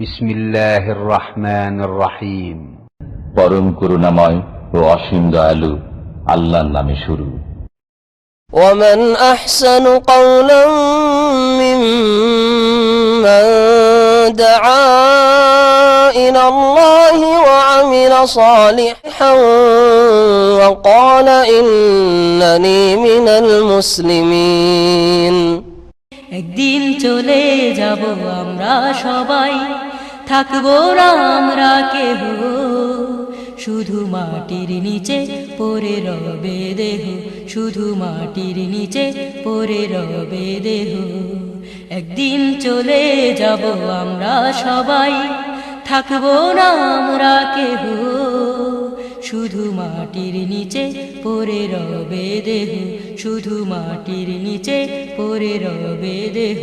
বিসমিল্লাহির রহমানির রহিম। পরম করুণাময় ও অসীম দয়ালু আল্লাহর নামে শুরু। ومن أحسن قولا ممن دعا إلى الله وعمل صالحا وقال إنني من المسلمين। একদিন চলে যাব আমরা সবাই, থাকবো না আমরা কেহ, শুধু মাটির নিচে পড়ে রবে দেহ, শুধু মাটির নিচে পড়ে রবে দেহ। একদিন চলে যাব আমরা সবাই, থাকবো না আমরা কেহ, শুধু মাটির নিচে পড়ে রবে দেহ, শুধু মাটির নিচে পড়ে রবে দেহ।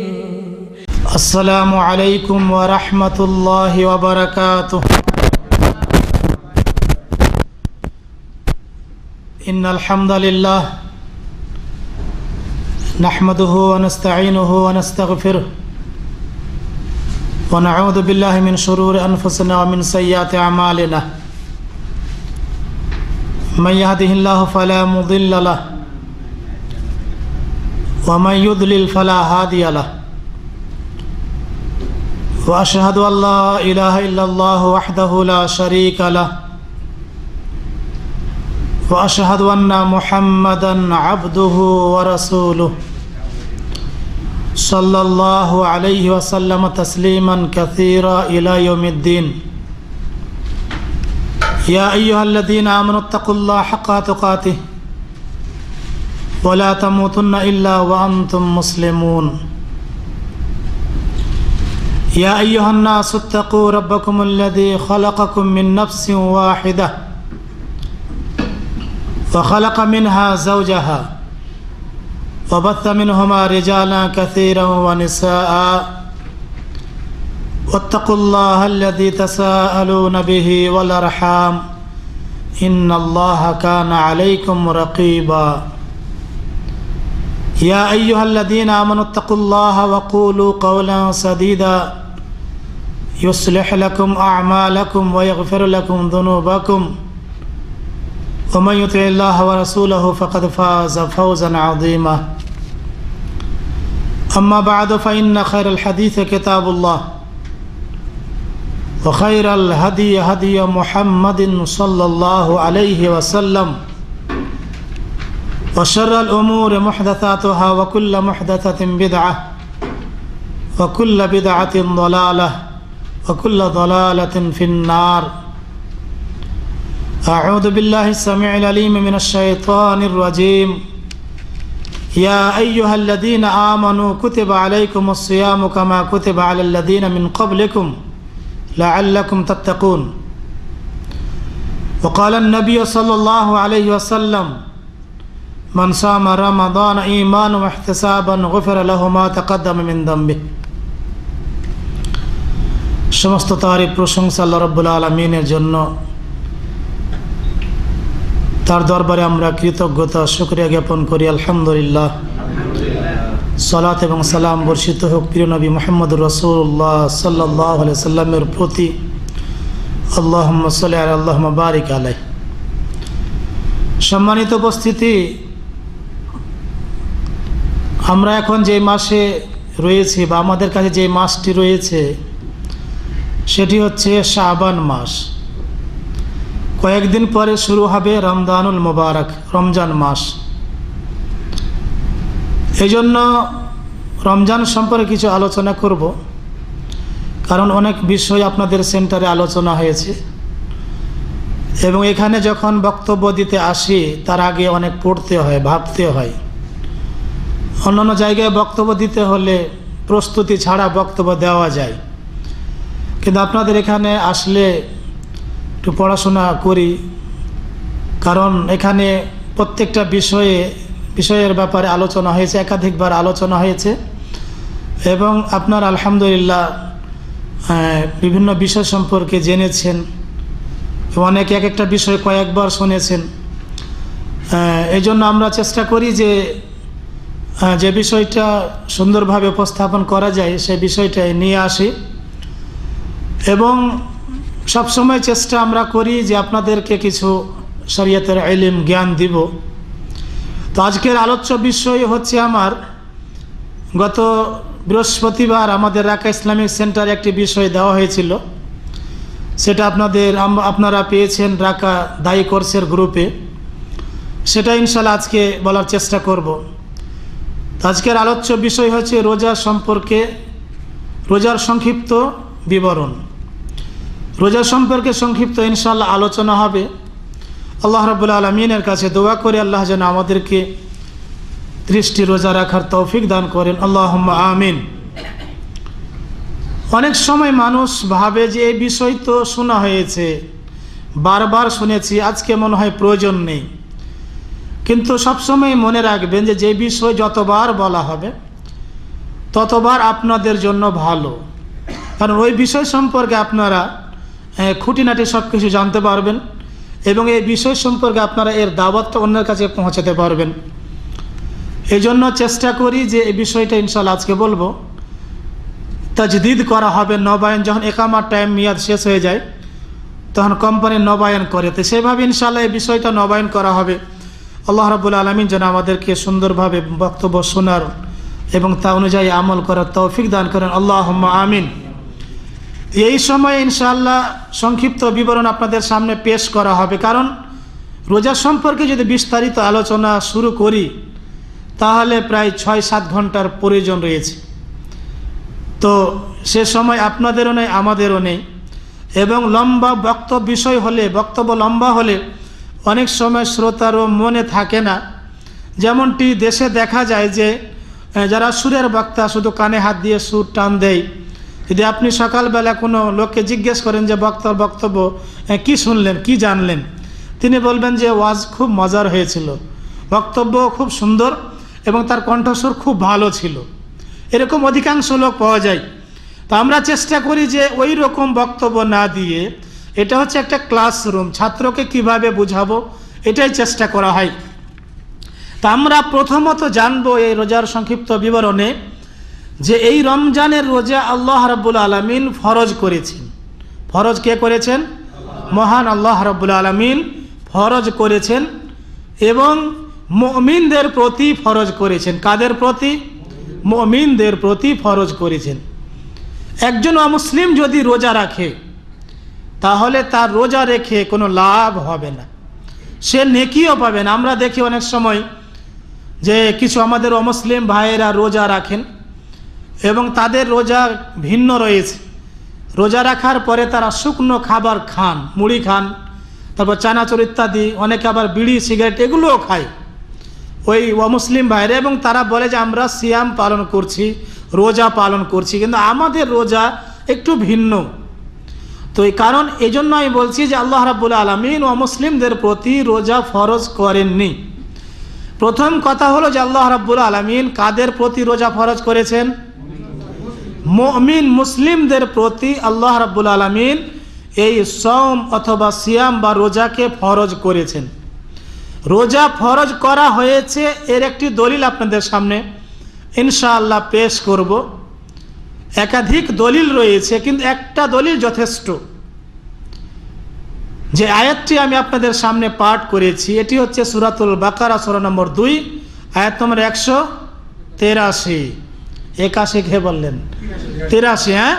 আসসালামু আলাইকুম ওয়া রাহমাতুল্লাহি ওয়া বারাকাতুহু। ইন্নাল হামদালিল্লাহ নাহমাদুহু ওয়া নাস্তাঈনুহু ওয়া নাস্তাগফিরুহু ওয়া নাউযু বিল্লাহি মিন শুরুরি আনফুসিনা ওয়া মিন সাইয়্যাতি আমালিনা। মান ইয়াহদিহিল্লাহু ফালা মুদিল্লা লাহু ওয়া মান ইউদ্লিল ফালা হাদিয়া লাহু। وأشهد أن لا إله إلا الله وحده لا شريك له وأشهد أن محمدا عبده ورسوله صلى الله عليه وسلم تسليما كثيرا إلى يوم الدين. يا أيها الذين آمنوا اتقوا الله حق تقاته ولا تموتن إلا وأنتم مسلمون. يا أيها الناس اتقوا ربكم الذي خلقكم من نفس واحدة وخلق منها زوجها وبث منهما رجالا كثيرا ونساء واتقوا الله الذي تساءلون به والأرحام إن الله كان عليكم رقيبا. يا أيها الذين آمنوا اتقوا الله وقولوا قولا سديدا يصلح لكم أعمالكم ويغفر لكم ذنوبكم ومن يطع الله ورسوله فقد فاز فوزا عظيما. أما بعد فإن خير الحديث كتاب الله وخير الهدي هدي محمد صلى الله عليه وسلم وشر الأمور محدثاتها وكل محدثة بدعة وكل بدعة ضلالة وكل ضلالة في النار. أعوذ بالله السميع العليم من الشيطان الرجيم. يا أيها الذين آمنوا كتب عليكم الصيام كما كتب على الذين من قبلكم لعلكم تتقون. وقال النبي صلى الله عليه وسلم من صام رمضان إيمانا واحتسابا غفر له ما تقدم من ذنبه. সমস্ত তারিফ প্রশংসা আল্লাহ রাব্বুল আলামিনের জন্য। তার দরবারে আমরা কৃতজ্ঞতা শুকরিয়া জ্ঞাপন করি। আলহামদুলিল্লাহ। সালাত এবং সালাম বর্ষিত হোক প্রিয় নবী মুহাম্মদুর রাসূলুল্লাহ সাল্লাল্লাহু আলাইহি সাল্লামের প্রতি। আল্লাহুম্মা সাল্লি আলা আল্লাহুম্মা বারিক আলাইহি। সম্মানিত উপস্থিতি, আমরা এখন যে মাসে রয়েছি বা আমাদের কাছে যে মাসটি রয়েছে সেটি হচ্ছে শাবান মাস। কয়েকদিন পরে শুরু হবে রমজানুল মুবারক, রমজান মাস। এই জন্য রমজান সম্পর্কে কিছু আলোচনা করব, কারণ অনেক বিষয় আপনাদের সেন্টারে আলোচনা হয়েছে এবং এখানে যখন বক্তব্য দিতে আসি তার আগে অনেক পড়তে হয়, ভাবতে হয়। অন্যান্য জায়গায় বক্তব্য দিতে হলে প্রস্তুতি ছাড়া বক্তব্য দেওয়া যায়, কিন্তু আপনাদের এখানে আসলে একটু পড়াশোনা করি, কারণ এখানে প্রত্যেকটা বিষয়ের ব্যাপারে আলোচনা হয়েছে, একাধিকবার আলোচনা হয়েছে এবং আপনার আলহামদুলিল্লাহ বিভিন্ন বিষয় সম্পর্কে জেনেছেন, অনেকে এক একটা বিষয় কয়েকবার শুনেছেন। এই জন্য আমরা চেষ্টা করি যে বিষয়টা সুন্দরভাবে উপস্থাপন করা যায় সেই বিষয়টাই নিয়ে আসি। এবং সবসময় চেষ্টা আমরা করি যে আপনাদেরকে কিছু শরীয়তের ইলম জ্ঞান দিব। তো আজকের আলোচ্য বিষয় হচ্ছে আমার গত বৃহস্পতিবার আমাদের রাকা ইসলামিক সেন্টারে একটি বিষয় দেওয়া হয়েছিল, সেটা আপনারা পেয়েছেন রাকা দায়ী কোর্সের গ্রুপে। সেটা ইনশাআল্লাহ আজকে বলার চেষ্টা করব। আজকের আলোচ্য বিষয় হচ্ছে রোজা সম্পর্কে, রোজার সংক্ষিপ্ত বিবরণ। রোজা সম্পর্কে সংক্ষিপ্ত ইনশাআল্লাহ আলোচনা হবে। আল্লাহ রাব্বুল আলামিনের কাছে দোয়া করে আল্লাহ যেন আমাদেরকে 30টি রোজা রাখার তৌফিক দান করেন, আল্লাহুম্মা আমিন। অনেক সময় মানুষ ভাবে যে এই বিষয় তো শোনা হয়েছে, বারবার শুনেছি, আজকে মনে হয় প্রয়োজন নেই। কিন্তু সবসময় মনে রাখবেন যে বিষয় যতবার বলা হবে ততবার আপনাদের জন্য ভালো, কারণ ওই বিষয় সম্পর্কে আপনারা খুঁটিনাটি সব কিছু জানতে পারবেন এবং এই বিষয় সম্পর্কে আপনারা এর দাওয়াতটা অন্যের কাছে পৌঁছাতে পারবেন। এই জন্য চেষ্টা করি যে এই বিষয়টা ইনশাআল্লাহ আজকে বলবো। তাজদিদ করা হবে, নবায়ন, যখন একামার টাইম মেয়াদ শেষ হয়ে যায় তখন কোম্পানি নবায়ন করে, তো সেভাবে ইনশাআল্লাহ এই বিষয়টা নবায়ন করা হবে। আল্লাহ রাব্বুল আলামিন যেন আমাদেরকে সুন্দরভাবে বক্তব্য শোনার এবং তা অনুযায়ী আমল করার তৌফিক দান করেন, আল্লাহুম্মা আমিন। এই সময় ইনশাআল্লাহ সংক্ষিপ্ত বিবরণ আপনাদের সামনে পেশ করা হবে, কারণ রোজা সম্পর্কে যদি বিস্তারিত আলোচনা শুরু করি তাহলে প্রায় 6-7 ঘন্টার প্রয়োজন রয়েছে। তো সে সময় আপনাদেরও নেই, আমাদেরও নেই। এবং লম্বা বক্তব্য লম্বা হলে অনেক সময় শ্রোতারও মনে থাকে না। যেমনটি দেশে দেখা যায় যে যারা সুরের বক্তা শুধু কানে হাত দিয়ে সুর টান দেয়, যদি আপনি সকালবেলা কোনো লোককে জিজ্ঞেস করেন যে বক্তার বক্তব্য কি শুনলেন, কি জানলেন, তিনি বলবেন যে ওয়াজ খুব মজার হয়েছিল, বক্তব্য খুব সুন্দর এবং তার কণ্ঠস্বর খুব ভালো ছিল। এরকম অধিকাংশ লোক পাওয়া যায়। তো আমরা চেষ্টা করি যে ওই রকম বক্তব্য না দিয়ে, এটা হচ্ছে একটা ক্লাসরুম, ছাত্রকে কিভাবে বুঝাবো এটাই চেষ্টা করা হয়। তা আমরা প্রথমত জানবো এই রোজার সংক্ষিপ্ত বিবরণে যে এই রমজানের রোজা আল্লাহ রাব্বুল আলামিন ফরজ করেছেন। ফরজ কে করেছেন? মহান আল্লাহ রাব্বুল আলামিন ফরজ করেছেন এবং মুমিনদের প্রতি ফরজ করেছেন। কাদের প্রতি? মুমিনদের প্রতি ফরজ করেছেন। একজন অমুসলিম যদি রোজা রাখে তাহলে তার রোজা রেখে কোনো লাভ হবে না, সে নেকিও পাবে না। আমরা দেখি অনেক সময় যে কিছু আমাদের অমুসলিম ভাইয়েরা রোজা রাখেন এবং তাদের রোজা ভিন্ন রয়েছে। রোজা রাখার পরে তারা শুকনো খাবার খান, মুড়ি খান, তারপর চানাচুর ইত্যাদি, অনেকে আবার বিড়ি সিগারেট এগুলোও খায় ওই অমুসলিম ভাইরা, এবং তারা বলে যে আমরা সিয়াম পালন করছি, রোজা পালন করছি, কিন্তু আমাদের রোজা একটু ভিন্ন। তো এই কারণ এই জন্য আমি বলছি যে আল্লাহ রাব্বুল আলামিন অমুসলিমদের প্রতি রোজা ফরজ করেননি। প্রথম কথা হলো যে আল্লাহ রাব্বুল আলামিন কাদের প্রতি রোজা ফরজ করেছেন? মুমিন মুসলিমদের প্রতি আল্লাহ রাব্বুল আলামিন এই সওম অথবা সিয়াম বা রোজাকে ফরজ করেছেন। রোজা ফরজ করা হয়েছে এর একটি দলিল আপনাদের সামনে ইনশাআল্লাহ পেশ করব। একাধিক দলিল রয়েছে, কিন্তু একটা দলিল যথেষ্ট। যে আয়াতটি আমি আপনাদের সামনে পাঠ করেছি এটি হচ্ছে সূরাতুল বাকারা সূরা নম্বর 2 আয়াত নম্বর 183। 81 কে বললেন? 83। হ্যাঁ,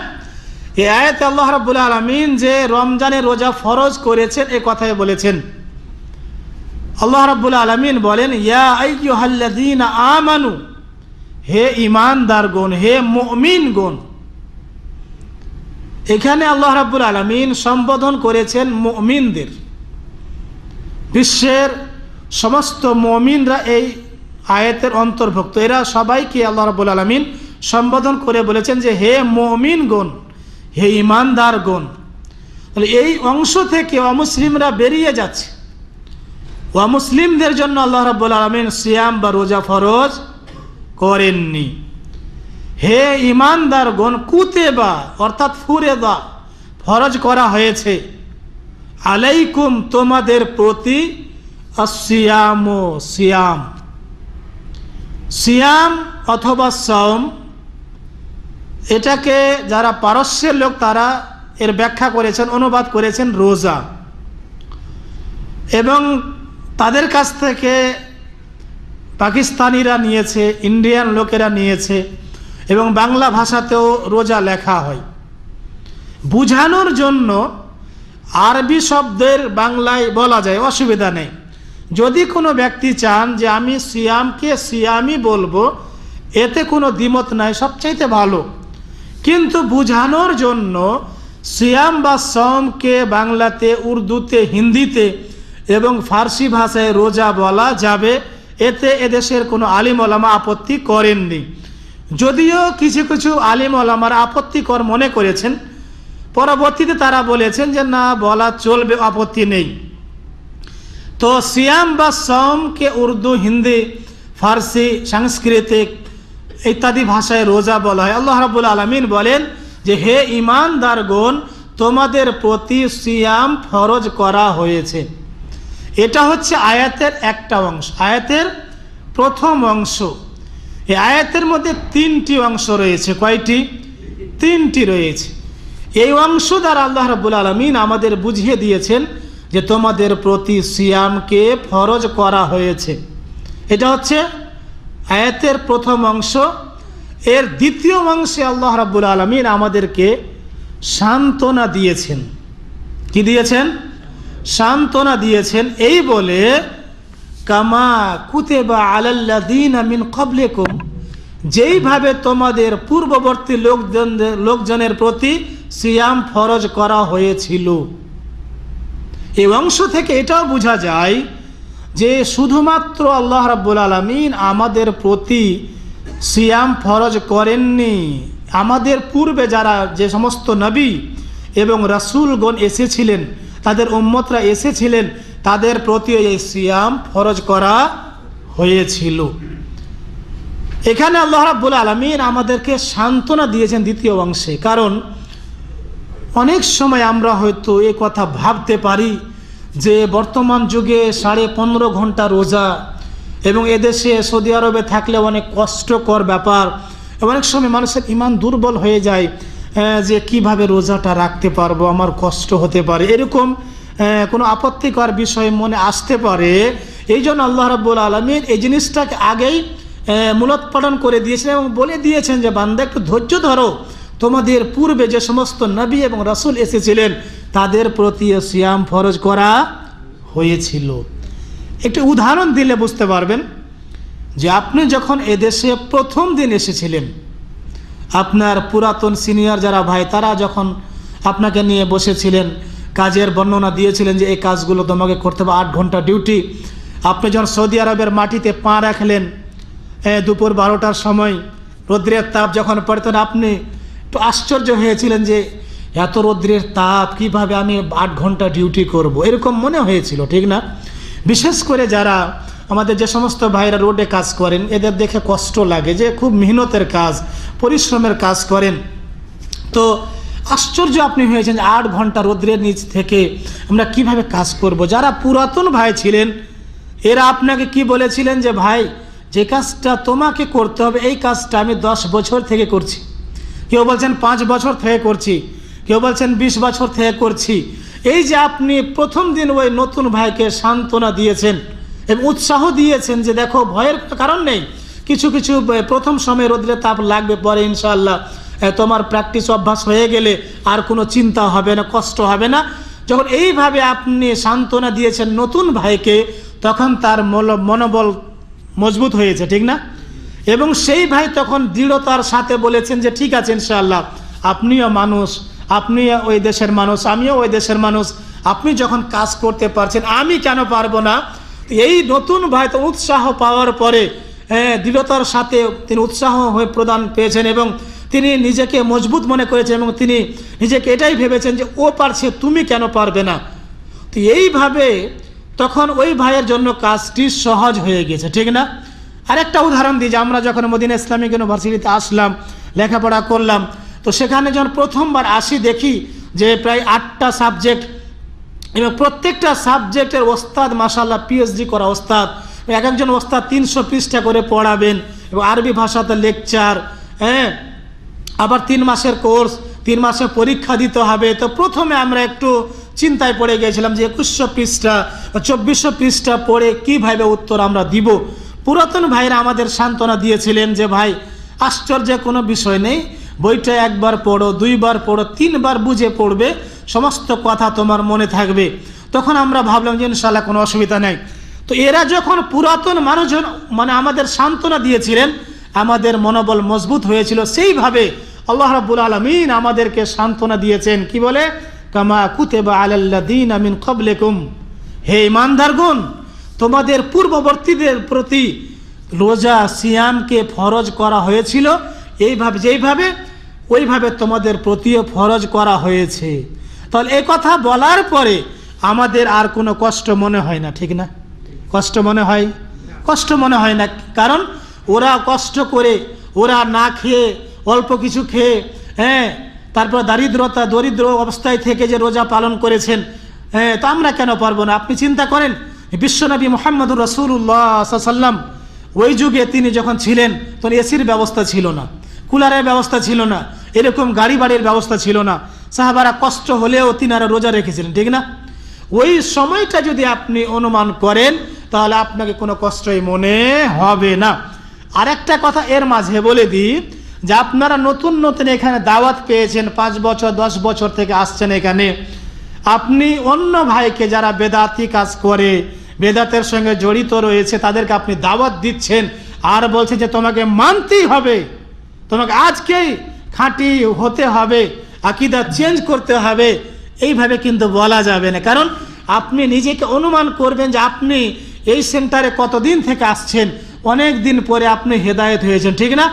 এই আয়াতে আল্লাহ রাব্বুল আলামিন যে রমজানের রোজা ফরজ করেছেন এ কথাই বলেছেন। আল্লাহ রাব্বুল আলামিন বলেন, ইয়া আইয়ুহাল্লাযীনা আমানু, হে ঈমানদারগণ, হে মুমিনগণ। এখানে আল্লাহ রাব্বুল আলামিন সম্বোধন করেছেন মুমিনদের। বিশ্বের সমস্ত মুমিনরা এই আয়াতের অন্তর্ভুক্ত, এরা সবাইকে আল্লাহ রাব্বুল আলামিন সম্বোধন করে বলেছেন যে হে মুমিনগণ, হে ঈমানদারগণ। তাহলে এই অংশ থেকে অমুসলিমরা বেরিয়ে যাচ্ছে। অমুসলিমদের জন্য আল্লাহ রাব্বুল আলামিন সিয়াম বা রোজা ফরজ করেননি। হে ঈমানদারগণ, কুতেবা অর্থাৎ ফুরেদা ফরজ করা হয়েছে, আলাইকুম তোমাদের প্রতি, আসিয়াম, সিয়াম। সিয়াম অথবা সাওম, এটাকে যারা পারস্যের লোক তারা এর ব্যাখ্যা করেছেন, অনুবাদ করেছেন রোজা। এবং তাদের কাছ থেকে পাকিস্তানিরা নিয়েছে, ইন্ডিয়ান লোকেরা নিয়েছে, এবং বাংলা ভাষাতেও রোজা লেখা হয়। বুঝানোর জন্য আরবি শব্দের বাংলায় বলা যায়, অসুবিধা নেই। যদি কোনো ব্যক্তি চান যে আমি সিয়ামকে সিয়ামই বলবো, এতে কোনো দ্বিমত নাই, সবচাইতে ভালো। কিন্তু বুঝানোর জন্য সিয়াম বা সমকে বাংলাতে, উর্দুতে, হিন্দিতে এবং ফার্সি ভাষায় রোজা বলা যাবে, এতে এদেশের কোনো আলিম ওলামা আপত্তি করেননি। যদিও কিছু কিছু আলিম ওলামারা আপত্তিকর মনে করেছেন, পরবর্তীতে তারা বলেছেন যে না, বলা চলবে, আপত্তি নেই। তো সিয়াম বা সমকে উর্দু, হিন্দি, ফার্সি, সাংস্কৃতিক ইত্যাদি ভাষায় রোজা বলা হয়। আল্লাহ রাব্বুল আলামিন বলেন যে হে ঈমানদারগণ, তোমাদের প্রতি সিয়াম ফরজ করা হয়েছে। এটা হচ্ছে আয়াতের একটা অংশ, আয়াতের প্রথম অংশ। এই আয়াতের মধ্যে তিনটি অংশ রয়েছে। কয়টি? তিনটি রয়েছে। এই অংশ দ্বারা আল্লাহ রাব্বুল আলামিন আমাদের বুঝিয়ে দিয়েছেন যে তোমাদের প্রতি সিয়ামকে ফরজ করা হয়েছে। এটা হচ্ছে আয়াতের প্রথম অংশ। এর দ্বিতীয় অংশে আল্লাহ রাব্বুল আলামিন আমাদেরকে সান্ত্বনা দিয়েছেন। কি দিয়েছেন? সান্ত্বনা দিয়েছেন এই বলে, কামা কুতিবা আলাল্লাযীনা মিন ক্বাবলিকুম, যেইভাবে তোমাদের পূর্ববর্তী লোকজনের প্রতি সিয়াম ফরজ করা হয়েছিল। এই অংশ থেকে এটাও বোঝা যায় যে শুধুমাত্র আল্লাহ রাব্বুল আলামিন আমাদের প্রতি সিয়াম ফরজ করেননি, আমাদের পূর্বে যারা যে সমস্ত নবী এবং রাসূলগণ এসেছিলেন, তাদের উম্মতরা এসেছিলেন, তাদের প্রতি এই সিয়াম ফরজ করা হয়েছিল। এখানে আল্লাহ রাব্বুল আলামিন আমাদেরকে সান্ত্বনা দিয়েছেন দ্বিতীয় অংশে। কারণ অনেক সময় আমরা হয়তো এই কথা ভাবতে পারি যে বর্তমান যুগে 15.5 ঘন্টা রোজা, এবং এদেশে সৌদি আরবে থাকলে অনেক কষ্টকর ব্যাপার। অনেক সময় মানুষের ঈমান দুর্বল হয়ে যায় যে কিভাবে রোজাটা রাখতে পারবো, আমার কষ্ট হতে পারে, এরকম কোনো আপত্তিকর বিষয় মনে আসতে পারে। এই জন্য আল্লাহ রাব্বুল আলামিন এই জিনিসটাকে আগেই মূলোৎপাটন করে দিয়েছেন এবং বলে দিয়েছেন যে বান্দা একটু ধৈর্য ধরো, তোমাদের পূর্বে যে সমস্ত নবী এবং রাসূল এসেছিলেন তাদের প্রতি সিয়াম ফরজ করা হয়েছিল। একটি উদাহরণ দিলে বুঝতে পারবেন যে আপনি যখন এদেশে প্রথম দিন এসেছিলেন, আপনার পুরাতন সিনিয়র যারা ভাই, তারা যখন আপনাকে নিয়ে বসেছিলেন, কাজের বর্ণনা দিয়েছিলেন যে এই কাজগুলো তোমাকে করতে হবে, 8 ঘন্টা ডিউটি। আপনি যখন সৌদি আরবের মাটিতে পা রাখলেন দুপুর 12টার সময়, রৌদ্রের তাপ যখন পড়ে, তখন আপনি একটু আশ্চর্য হয়েছিলেন যে এত রৌদ্রের তাপ, কিভাবে আমি 8 ঘন্টা ডিউটি করব, এরকম মনে হয়েছিল, ঠিক না? বিশেষ করে যারা আমাদের যে সমস্ত ভাইরা রোডে কাজ করেন, এদের দেখে কষ্ট লাগে যে খুব মেহনতের কাজ, পরিশ্রমের কাজ করেন। তো আশ্চর্য আপনি হয়েছেন যে 8 ঘন্টা রৌদ্রের নিচ থেকে আমরা কিভাবে কাজ করব। যারা পুরাতন ভাই ছিলেন এরা আপনাকে কি বলেছিলেন যে ভাই, যে কাজটা তোমাকে করতে হবে এই কাজটা আমি 10 বছর থেকে করছি, কেউ বলছেন 5 বছর থেকে করছি, কেউ বলছেন 20 বছর থেকে করছি। এই যে আপনি প্রথম দিন ওই নতুন ভাইকে সান্ত্বনা দিয়েছেন এবং উৎসাহ দিয়েছেন যে দেখো, ভয়ের কারণ নেই, কিছু কিছু প্রথম সময় রোদ্রে তাপ লাগবে, পরে ইনশাআল্লাহ তোমার প্র্যাকটিস অভ্যাস হয়ে গেলে আর কোনো চিন্তা হবে না, কষ্ট হবে না। যখন এইভাবে আপনি সান্ত্বনা দিয়েছেন নতুন ভাইকে, তখন তার মনোবল মজবুত হয়েছে, ঠিক না? এবং সেই ভাই তখন দৃঢ়তার সাথে বলেছেন যে ঠিক আছে ইনশাআল্লাহ, আপনিও মানুষ, আপনিও ওই দেশের মানুষ, আমিও ওই দেশের মানুষ, আপনি যখন কাজ করতে পারছেন আমি কেন পারবো না। এই নতুন ভাই তো উৎসাহ পাওয়ার পরে দৃঢ়তার সাথে তিনি উৎসাহ হয়ে প্রদান পেয়েছেন এবং তিনি নিজেকে মজবুত মনে করেছেন এবং তিনি নিজেকে এটাই ভেবেছেন যে ও পারছে, তুমি কেন পারবে না। তো এইভাবে তখন ওই ভাইয়ের জন্য কাজটি সহজ হয়ে গেছে, ঠিক না? আরেকটা উদাহরণ দিই যে আমরা যখন মদিনা ইসলামিক ইউনিভার্সিটিতে আসলাম, লেখাপড়া করলাম, তো সেখানে যখন প্রথমবার আসি দেখি যে প্রায় 8টা সাবজেক্ট এবং প্রত্যেকটা সাবজেক্টের ওস্তাদ মাশাআল্লাহ পিএইচডি করা ওস্তাদ, এক একজন ওস্তাদ 300 পৃষ্ঠা করে পড়াবেন এবং আরবি ভাষাতে লেকচার, আবার 3 মাসের কোর্স, 3 মাসে পরীক্ষা দিতে হবে। তো প্রথমে আমরা একটু চিন্তায় পড়ে গিয়েছিলাম যে 2100 পৃষ্ঠা বা 2400 পৃষ্ঠা পড়ে কিভাবে উত্তর আমরা দিব। পুরাতন ভাইরা আমাদের সান্ত্বনা দিয়েছিলেন যে ভাই আশ্চর্যের কোনো বিষয় নেই, বইটা একবার পড়ো, 2 বার পড়ো, 3 বার বুঝে পড়বে, সমস্ত কথা তোমার মনে থাকবে। তখন আমরা ভাবলাম যে ইনশাআল্লাহ কোনো অসুবিধা নেই। তো এরা যখন পুরাতন মানুষজন মানে আমাদের সান্ত্বনা দিয়েছিলেন, আমাদের মনোবল মজবুত হয়েছিল। সেইভাবে আল্লাহ রাব্বুল আলামিন আমাদেরকে সান্ত্বনা দিয়েছেন, কি বলে, কামা কুতিবা আলাল্লাযীনা মিন ক্বাবলিকুম, হে ঈমানদারগণ, তোমাদের পূর্ববর্তীদের প্রতি রোজা সিয়ামকে ফরজ করা হয়েছিল এইভাবে, যেইভাবে ওইভাবে তোমাদের প্রতিও ফরজ করা হয়েছে। তাহলে এই কথা বলার পরে আমাদের আর কোনো কষ্ট মনে হয় না, ঠিক না? কষ্ট মনে হয়? কষ্ট মনে হয় না, কারণ ওরা কষ্ট করে, ওরা না খেয়ে, অল্প কিছু খেয়ে, তারপর দরিদ্র অবস্থায় থেকে যে রোজা পালন করেছেন, তো আমরা কেন পারবো না? আপনি চিন্তা করেন, বিশ্বনবী মুহাম্মদুর রাসূলুল্লাহ সাল্লাল্লাহু আলাইহি ওয়াসাল্লাম ওই যুগে তিনি যখন ছিলেন তখন এসির ব্যবস্থা ছিল না, কুলারের ব্যবস্থা ছিল না, এরকম গাড়ি বাড়ির ব্যবস্থা ছিল না। সাহাবারা কষ্ট হলেও তিনারা রোজা রেখেছিলেন, ঠিক না? ওই সময়টা যদি আপনি অনুমান করেন তাহলে আপনাকে কোনো কষ্টই মনে হবে না। আরেকটা কথা এর মাঝে বলে দিই যে আপনারা নতুন নতুন এখানে দাওয়াত পেয়েছেন, 5 বছর 10 বছর থেকে আসছেন এখানে, আপনি অন্য ভাইকে যারা বেদাতি কাজ করে, বেদাতের সঙ্গে জড়িত রয়েছে, তাদেরকে আপনি দাওয়াত দিচ্ছেন আর বলছেন যে তোমাকে মানতেই হবে, তোমাকে আজকেই খাঁটি হতে হবে, আকীদা চেঞ্জ করতে হবে, এইভাবে কিন্তু বলা যাবে না। কারণ আপনি নিজেকে অনুমান করবেন যে আপনি এই সেন্টারে কতদিন থেকে আসছেন, অনেক দিন পরে আপনি হেদায়েত হয়েছেন, ঠিক না?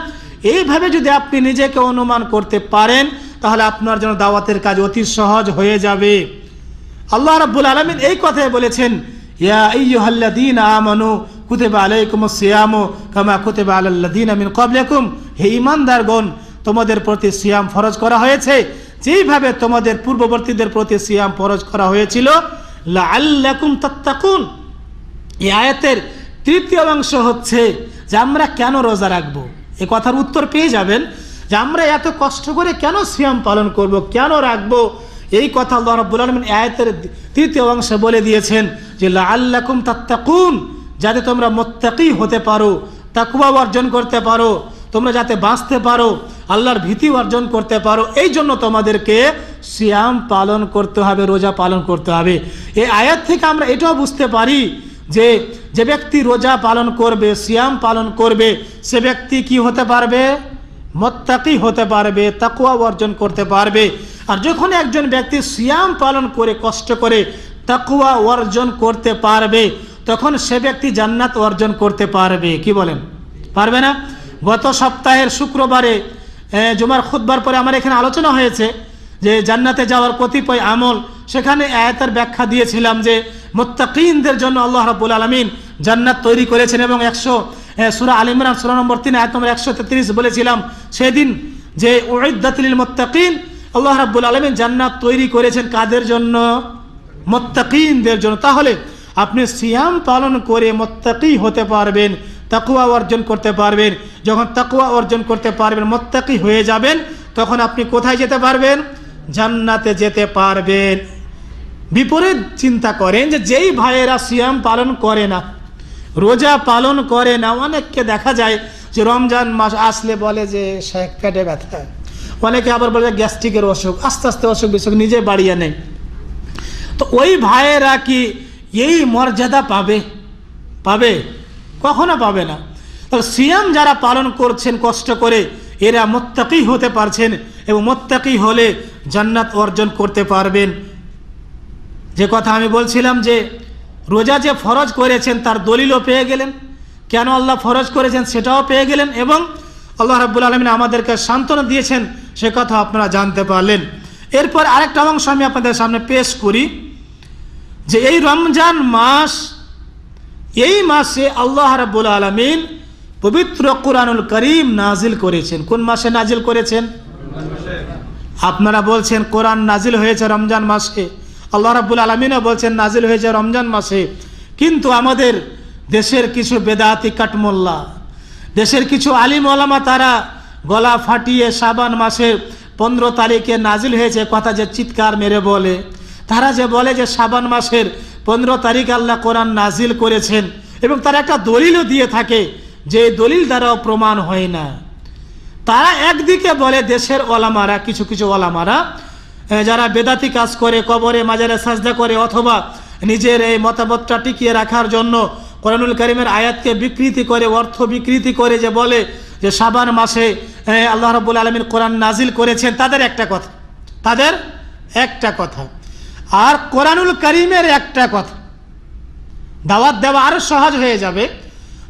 এইভাবে যদি আপনি নিজেকে অনুমান করতে পারেন তাহলে আপনার জন্য দাওয়াতের কাজ অতি সহজ হয়ে যাবে। আল্লাহ রাব্বুল আলামিন এই কথাই বলেছেন, ইয়া আইয়ুহাল্লাযীনা আমানু কুতিবা আলাইকুমুস সিয়ামু কামা কুতিবা আলাল্লাযীনা মিন ক্বাবলিকুম, হে ঈমানদারগণ, তোমাদের প্রতি সিয়াম ফরজ করা হয়েছে যেইভাবে তোমাদের পূর্ববর্তীদের প্রতি সিয়াম ফরজ করা হয়েছিল, লাআল্লাকুম তাত্তাকুন। এই আয়াতের 3য় অংশ হচ্ছে যে আমরা কেন রোজা রাখবো। এই কথার উত্তর পেয়ে যাবেন যে আমরা এত কষ্ট করে কেন সিয়াম পালন করব, কেন রাখবো, এই কথা আল্লাহ রাব্বুল আলামিন আয়াতের 3য় অংশে বলে দিয়েছেন যে লাআল্লাকুম তাত্তাকুন, যাতে তোমরা মুত্তাকি হতে পারো, তাকওয়া অর্জন করতে পারো, তোমরা যাতে বাঁচতে পারো, আল্লাহর ভীতি অর্জন করতে পারো, এই জন্য তোমাদেরকে সিয়াম পালন করতে হবে, রোজা পালন করতে হবে। এই আয়াত থেকে আমরা এটাও বুঝতে পারি যে যে ব্যক্তি রোজা পালন করবে, সিয়াম পালন করবে, সে ব্যক্তি কি হতে পারবে, মুত্তাকি হতে পারবে, তাকওয়া অর্জন করতে পারবে। আর যখন একজন ব্যক্তি সিয়াম পালন করে কষ্ট করে তাকওয়া অর্জন করতে পারবে, তখন সে ব্যক্তি জান্নাত অর্জন করতে পারবে। কি বলেন, পারবে না? গত সপ্তাহের শুক্রবারে জুমার খুতবার পরে আমার এখানে আলোচনা হয়েছে যে জান্নাতে যাওয়ার কতিপয় আমল, সেখানে আয়াতের ব্যাখ্যা দিয়েছিলাম যে মুত্তাকিনদের জন্য আল্লাহ রাব্বুল আলামিন জান্নাত তৈরি করেছেন, এবং সূরা আল ইমরান সূরা নম্বর 3 আয়াত নম্বর 133 বলেছিলাম সেদিন যে উইদ্দাত লিল মুত্তাকিন, আল্লাহ রাব্বুল আলামিন জান্নাত তৈরি করেছেন কাদের জন্য? মুত্তাকিনদের জন্য। তাহলে আপনি সিয়াম পালন করে মুত্তাকি হতে পারবেন, তাকওয়া অর্জন করতে পারবেন। যখন তাকওয়া অর্জন করতে পারবেন, মুত্তাকি হয়ে যাবেন, তখন আপনি কোথায় যেতে পারবেন? জান্নাতে যেতে পারবেন। বিপরীত চিন্তা করেন যে যেই ভাইয়েরা সিয়াম পালন করে না, রোজা পালন করে না, অনেককে দেখা যায় যে রমজান মাস আসলে বলে যে শেখ পেটে ব্যথা, অনেকে আবার বলে গ্যাস্ট্রিকের অসুখ, আস্তে আস্তে অসুখ বিসুখ নিজে বাড়িয়ে নেয়। তো ওই ভাইয়েরা কি এই মর্যাদা পাবে? পাবে? কখনো পাবে না। তবে সিয়াম যারা পালন করছেন কষ্ট করে, এরা মুত্তাকি হতে পারছেন, এবং মুত্তাকি হলে জান্নাত অর্জন করতে পারবেন। যে কথা আমি বলছিলাম যে রোজা যে ফরজ করেছেন তার দলিলও পেয়ে গেলেন, কেন আল্লাহ ফরজ করেছেন সেটাও পেয়ে গেলেন, এবং আল্লাহ রাব্বুল আলামিন আমাদেরকে সান্ত্বনা দিয়েছেন সে কথা আপনারা জানতে পারলেন। এরপর আরেকটা অংশ আমি আপনাদের সামনে পেশ করি যে এই রমজান মাস, এই মাসে আল্লাহ রাব্বুল আলামিন পবিত্র কুরআনুল কারীম নাজিল করেছেন। কোন মাসে নাজিল করেছেন? আপনারা বলছেন কোরআন নাজিল হয়েছে রমজান মাসে, আল্লাহ রাব্বুল আলামিনও বলছেন নাজিল হয়েছে রমজান মাসে। কিন্তু আমাদের দেশের কিছু বেদাতি কাটমোল্লা, দেশের কিছু আলিম ওলামা, তারা গলা ফাটিয়ে শাবান মাসে 15 তারিখে নাজিল হয়েছে কথা যে চিৎকার মেরে বলে, তারা যে বলে যে শাবান মাসের 15 তারিখ আল্লাহ কোরআন নাজিল করেছেন, এবং তারা একটা দলিলও দিয়ে থাকে যে দলিল দ্বারাও প্রমাণ হয় না। তারা একদিকে বলে দেশের ওলামারা, কিছু কিছু ওলামারা যারা বেদাতি কাজ করে, কবরে মাজারে সাজদা করে, অথবা নিজের এই মতামতটা টিকিয়ে রাখার জন্য কোরআনুল কারীমের আয়াতকে বিকৃতি করে, অর্থ বিকৃতি করে যে বলে যে শাবান মাসে আল্লাহ রাব্বুল আলামিন কোরআন নাজিল করেছেন, তাদের একটা কথা। আর কোরআনুল কারীমের একটা কথা দাওয়াত দেওয়া আরো সহজ হয়ে যাবে।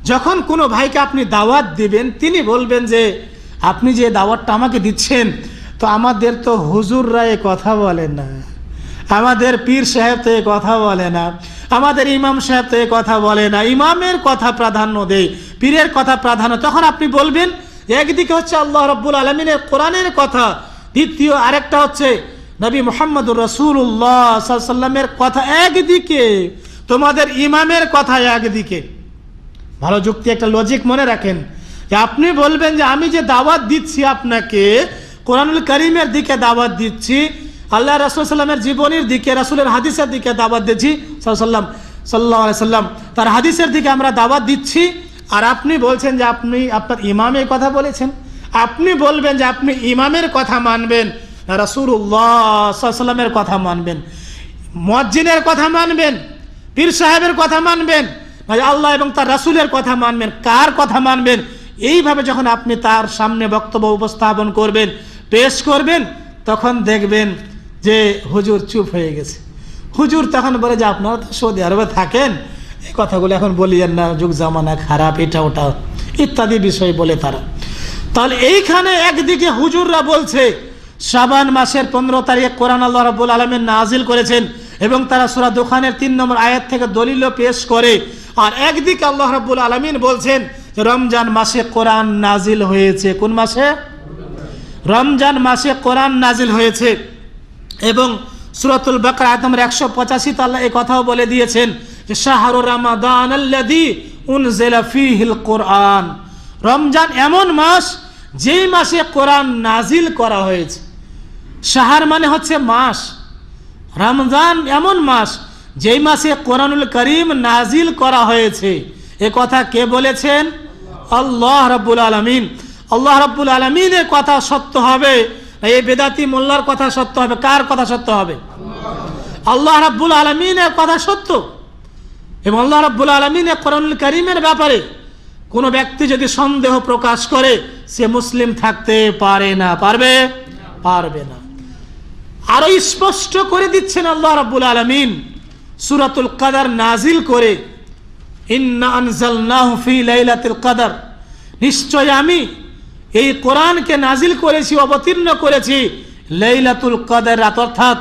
যখন কোনো ভাইকে আপনি দাওয়াত দিবেন, তিনি বলবেন যে আপনি যে দাওয়াতটা আমাকে দিচ্ছেন, তো আমাদের তো হুজুররা এ কথা বলে না, আমাদের পীর সাহেব তো এ কথা বলে না, আমাদের ইমাম সাহেব তো এ কথা বলে না, ইমামের কথা প্রাধান্য দেয়, পীরের কথা প্রাধান্য। তখন আপনি বলবেন একদিকে হচ্ছে আল্লাহ রাব্বুল আলামিনের কোরআনের কথা, দ্বিতীয় আরেকটা হচ্ছে নবী মুহাম্মদুর রাসূলুল্লাহ সাল্লাল্লাহু আলাইহি ওয়াসাল্লামের কথা একদিকে, তোমাদের ইমামের কথা একদিকে। ভালো যুক্তি, একটা লজিক মনে রাখেন যে আপনি বলবেন যে আমি যে দাওয়াত দিচ্ছি আপনাকে কোরআনুল কারীমের দিকে দাওয়াত দিচ্ছি, আল্লাহ রাসূল সাল্লামের জীবনীর দিকে, রাসূলের হাদিসের দিকে দাওয়াত দিচ্ছি, সাল্লাল্লাহু আলাইহি সাল্লাম তার হাদিসের দিকে আমরা দাওয়াত দিচ্ছি, আর আপনি বলছেন যে আপনি আপনার ইমামের কথা বলেছেন। আপনি বলবেন যে আপনি ইমামের কথা মানবেন, রাসূলুল্লাহ সাল্লাল্লাহু আলাইহি সাল্লামের কথা মানবেন, মুয়াজ্জিনের কথা মানবেন, পীর সাহেবের কথা মানবেন, আল্লাহ এবং তার রাসূলের কথা মানবেন, কার কথা মানবেন? এইভাবে যখন আপনি তার সামনে বক্তব্য উপস্থাপন করবেন, পেশ করবেন, তখন দেখবেন যে হুজুর চুপ হয়ে গেছে। হুজুর তখন বলে যে আপনারা তো সৌদি আরবে থাকেন, এই কথাগুলো এখন বলিয়েন না, যুগ জামানা খারাপ, এটা ওটা ইত্যাদি বিষয় বলে তারা। তাহলে এইখানে একদিকে হুজুররা বলছে শাবান মাসের 15 তারিখে কোরআন আল্লাহ রাব্বুল আলামিন নাজিল করেছেন, এবং তারা সূরা দুখানের 3 নম্বর আয়াত থেকে দলিলও পেশ করে, আর একদিকে আল্লাহ রাব্বুল আলামিন বলছেন রমজান মাসে কোরআন নাজিল হয়েছে। কোন মাসে? রমজান মাসে কোরআন নাজিল হয়েছে। এবং সূরাতুল বাকারা আয়াত নম্বর 185 তে আল্লাহ এই কথাও বলে দিয়েছেন যে শাহরু রমাদান আল্লাযী উনজিলা ফীহিল কোরআন, রমজান এমন মাস যেই মাসে কোরআন নাজিল করা হয়েছে। শাহর মানে হচ্ছে মাস, রমজান এমন মাস যেই মাসে কোরআনুল কারীম নাজিল করা হয়েছে। এ কথা কে বলেছেন? আল্লাহ রাব্বুল আলামিন। আল্লাহ রাব্বুল আলামিনের কথা সত্য হবে, এই বেদাতি মোল্লার কথা সত্য হবে? কার কথা সত্য হবে? আল্লাহ রাব্বুল আলামিনের কথা সত্য। এবং আল্লাহ রাব্বুল আলামিনের কোরআনুল কারীমের ব্যাপারে কোনো ব্যক্তি যদি সন্দেহ প্রকাশ করে, সে মুসলিম থাকতে পারে না। পারবে না। আরো স্পষ্ট করে দিচ্ছেন আল্লাহ রাব্বুল আলামিন সূরাতুল কদর নাজিল করে, ইন্না আনজালনাহু ফি লাইলাতুল কদর, নিশ্চয় আমি এই কোরআনকে নাজিল করেছি, অবতীর্ণ করেছি লাইলাতুল কদর রাত, অর্থাৎ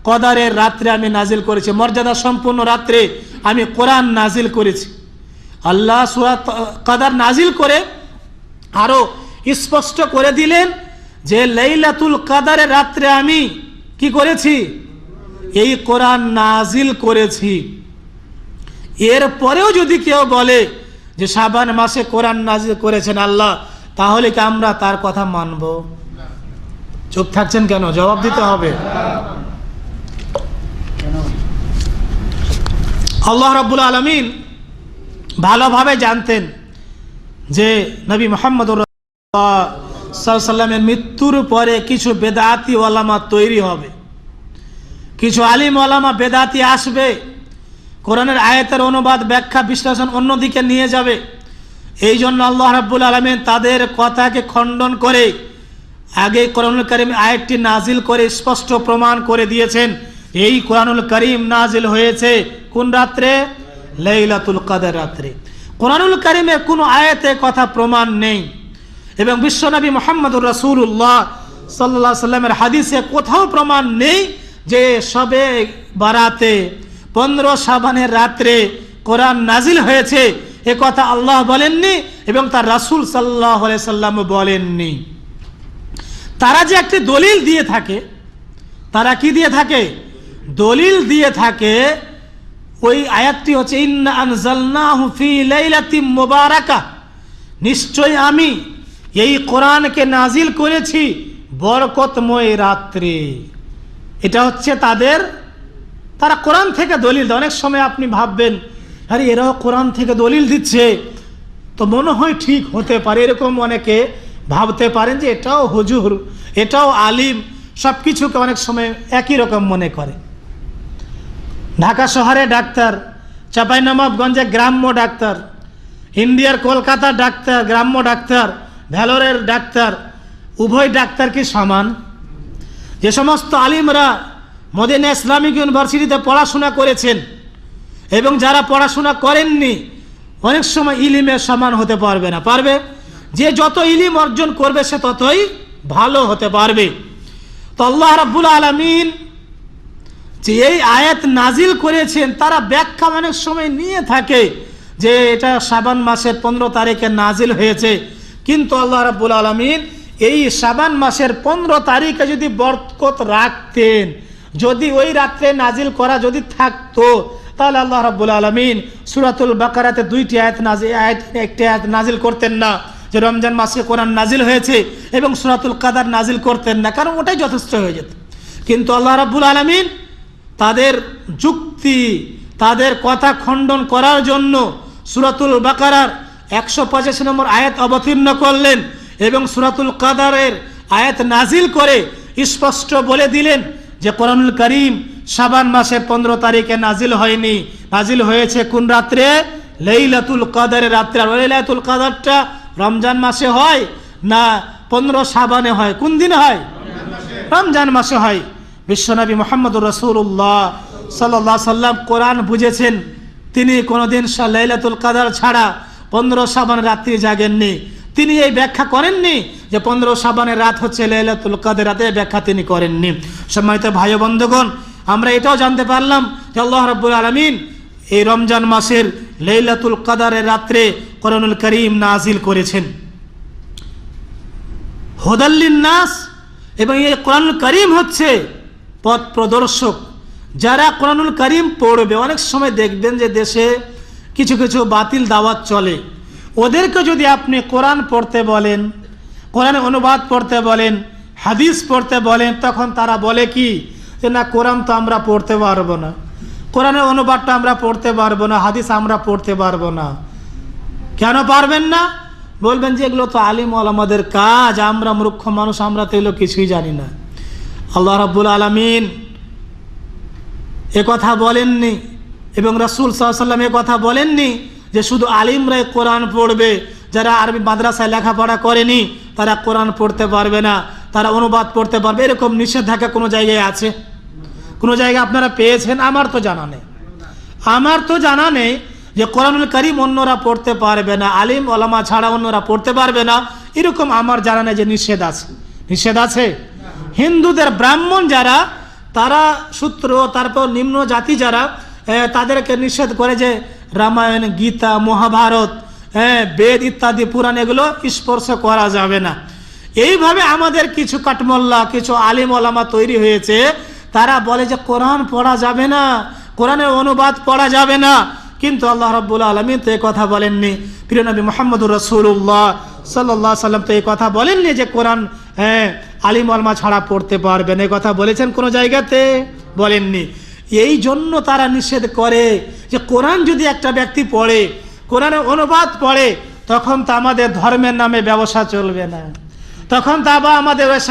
কদরের রাত্রে আমি নাজিল করেছি, মর্যাদা সম্পন্ন রাত্রে আমি কোরআন নাজিল করেছি। আল্লাহ সূরা কদর নাজিল করে আরো স্পষ্ট করে দিলেন যে লাইলাতুল কদরের রাত্রে আমি কি করেছি? এই কোরআন নাজিল করেছি। এরপরেও যদি কেউ বলে যে শাবান মাসে কোরআন নাজিল করেছেন আল্লাহ, তাহলে কি আমরা তার কথা মানব? চুপ থাকছেন কেন? জবাব দিতে হবে। আল্লাহ রাব্বুল আলামিন ভালোভাবে জানতেন যে নবী মুহাম্মদুর রাসূলুল্লাহ সাল্লাল্লাহু আলাইহি ওয়াসাল্লামের মৃত্যুর পরে কিছু বেদাতি ওলামা তৈরি হবে, কিছু আলিম ওলামা বেদাতি আসবে, কোরআনের আয়াতের অনুবাদ ব্যাখ্যা বিশ্লেষণ অন্যদিকে নিয়ে যাবে। এই জন্য আল্লাহ রাব্বুল আলামিন তাদের কথাকে খণ্ডন করে আগে কোরআনুল কারীম আয়াতটি নাজিল করে স্পষ্ট প্রমাণ করে দিয়েছেন এই কোরআনুল কারীম নাজিল হয়েছে কোন রাত্রে? লাইলাতুল কদর রাত্রে। কোরআনুল কারীমের কোনো আয়াতে কথা প্রমাণ নেই, এবং বিশ্বনবী মুহাম্মদুর রাসূলুল্লাহ সাল্লাল্লাহু আলাইহি ওয়াসাল্লামের হাদিসে কোথাও প্রমাণ নেই যে শবে বারাতে 15 শাবানের রাত্রে কোরআন নাজিল হয়েছে। এ কথা আল্লাহ বলেননি এবং তার রাসূল সাল্লাল্লাহু আলাইহি সাল্লাম বলেননি। তারা যে একটি দলিল দিয়ে থাকে, তারা কি দিয়ে থাকে? দলিল দিয়ে থাকে। ওই আয়াতটি হচ্ছে ইন্না আনজালনাহু ফি লাইলাতিন মুবারাকা, নিশ্চয় আমি এই কোরআনকে নাজিল করেছি বরকতময় রাত্রি। এটা হচ্ছে তারা কোরআন থেকে দলিল দেয়। অনেক সময় আপনি ভাববেন আরে এরাও কোরআন থেকে দলিল দিচ্ছে, তো মনে হয় ঠিক হতে পারে, এরকম অনেকে ভাবতে পারেন যে এটাও হুজুর, এটাও আলিম, সব কিছুকে অনেক সময় একই রকম মনে করে। ঢাকা শহরে ডাক্তার, চাঁপাইনবাবগঞ্জে গ্রাম্য ডাক্তার, ইন্ডিয়ার কলকাতার ডাক্তার গ্রাম্য ডাক্তার, ভেলোরের ডাক্তার, উভয় ডাক্তার কি সমান? যে সমস্ত আলিমরা মদিনা ইসলামিক ইউনিভার্সিটিতে পড়াশোনা করেছেন এবং যারা পড়াশোনা করেননি, অনেক সময় ইলিমের সমান হতে পারবে না। পারবে? যে যত ইলিম অর্জন করবে সে ততই ভালো হতে পারবে। তো আল্লাহ রাব্বুল আলামিন যে এই আয়াত নাজিল করেছেন, তারা ব্যাখ্যা অনেক সময় নিয়ে থাকে যে এটা শাবান মাসের 15 তারিখে নাজিল হয়েছে, কিন্তু আল্লাহ রাব্বুল আলামিন এই শাবান মাসের 15 তারিখে যদি বরকত রাখতেন, যদি ওই রাত্রে নাজিল করা যদি থাকতো, তাহলে আল্লাহ রাব্বুল আলামিন সূরাতুল বাকারাতে একটি আয়াত নাজিল করতেন না যে রমজান মাসে কোরআন নাজিল হয়েছে, এবং সূরাতুল কাদার নাজিল করতেন না, কারণ ওটাই যথেষ্ট হয়ে যেত। কিন্তু আল্লাহ রাব্বুল আলামিন তাদের যুক্তি, তাদের কথা খণ্ডন করার জন্য সূরাতুল বাকারার 185 নম্বর আয়াত অবতীর্ণ করলেন এবং সূরাতুল কাদারের আয়াত নাজিল করে স্পষ্ট বলে দিলেন যে কোরআনুল কারীম শাবান মাসের 15 তারিখে নাজিল হয়নি, নাজিল হয়েছে কোন রাত্রে? লাইলাতুল কাদারের রাত্রে। আর লাইলাতুল কাদারটা রমজান মাসে হয় না 15 শাবানে হয়? কোন দিন হয়? রমজান মাসে হয়। বিশ্বনবী মুহাম্মদুর রাসূলুল্লাহ সাল্লাল্লাহু আলাইহি সাল্লাম কোরআন বুঝেছেন, তিনি কোনোদিন লাইলাতুল কাদার ছাড়া 15 শাবান রাত্রি জাগেননি। তিনি এই ব্যাখ্যা করেননি যে 15 শাবানের রাত হচ্ছে লাইলাতুল কাদের রাতে, ব্যাখ্যা তিনি করেননি। সম্মানিত ভাই ও বন্ধুগণ, আমরা এটাও জানতে পারলাম যে আল্লাহ রাব্বুল আলামিন এই রমজান মাসের লাইলাতুল কাদারের রাত্রে কোরআনুল কারীম নাজিল করেছেন। হুদাল লিন-নাস, এবং এই কোরআনুল কারীম হচ্ছে পথ প্রদর্শক। যারা কোরআনুল কারীম পড়বে, অনেক সময় দেখবেন যে দেশে কিছু কিছু বাতিল দাওয়াত চলে, ওদেরকে যদি আপনি কোরআন পড়তে বলেন, কোরআনের অনুবাদ পড়তে বলেন, হাদিস পড়তে বলেন, তখন তারা বলে কি যে না, কোরআন তো আমরা পড়তে পারবো না, কোরআনের অনুবাদটা আমরা পড়তে পারবো না, হাদিস আমরা পড়তে পারবো না। কেন পারবেন না? বলবেন যে এগুলো তো আলিম ওলামাদের কাজ, আমরা মূর্খ মানুষ, আমরা তো এগুলো কিছুই জানি না। আল্লাহ রাব্বুল আলামিন এ কথা বলেননি এবং রাসূল সাল্লাল্লাহু আলাইহি ওয়াসাল্লাম এ কথা বলেননি যে শুধু আলিমরাই কোরআন পড়বে, যারা আরবি মাদ্রাসায় লেখাপড়া করেনি তারা কোরআন পড়তে পারবে না, তারা অনুবাদ পড়তে পারবে। এরকম নিষেধাজ্ঞা কোনো জায়গায় আছে? কোনো জায়গায় আপনারা পেয়েছেন? আমার তো জানা নেই যে কোরআনুল কারীম অন্যরা পড়তে পারবে না, আলিম ওলামা ছাড়া অন্যরা পড়তে পারবে না, এরকম আমার জানা নেই যে নিষেধ আছে। নিষেধ আছে? হিন্দুদের ব্রাহ্মণ যারা, তারা সূত্র, তারপর নিম্ন জাতি যারা, তাদেরকে নিষেধ করে যে রামায়ণ, গীতা, মহাভারত, বেদ ইত্যাদি পুরাণ এগুলো স্পর্শ করা যাবে না। এইভাবে আমাদের কিছু কাঠমোল্লা, কিছু আলিম ওলামা তৈরি হয়েছে, তারা বলে যে কোরআন পড়া যাবে না, কোরআনের অনুবাদ পড়া যাবে না। কিন্তু আল্লাহ রাব্বুল আলামিন তো এই কথা বলেননি, প্রিয় নবী মুহাম্মদুর রাসূলুল্লাহ সাল্লাল্লাহু আলাইহি সাল্লাম তো এই কথা বলেননি যে কোরআন আলিম ওলামা ছাড়া পড়তে পারবেন, এই কথা বলেছেন কোনো জায়গাতে? বলেননি। এই জন্য তারা নিষেধ করে যে কোরআন যদি একটা ব্যক্তি পড়ে, কোরআনের অনুবাদ পড়ে, তখন তো আমাদের ধর্মের নামে ব্যবসা চলবে না, তখন তা বা আমাদের ওই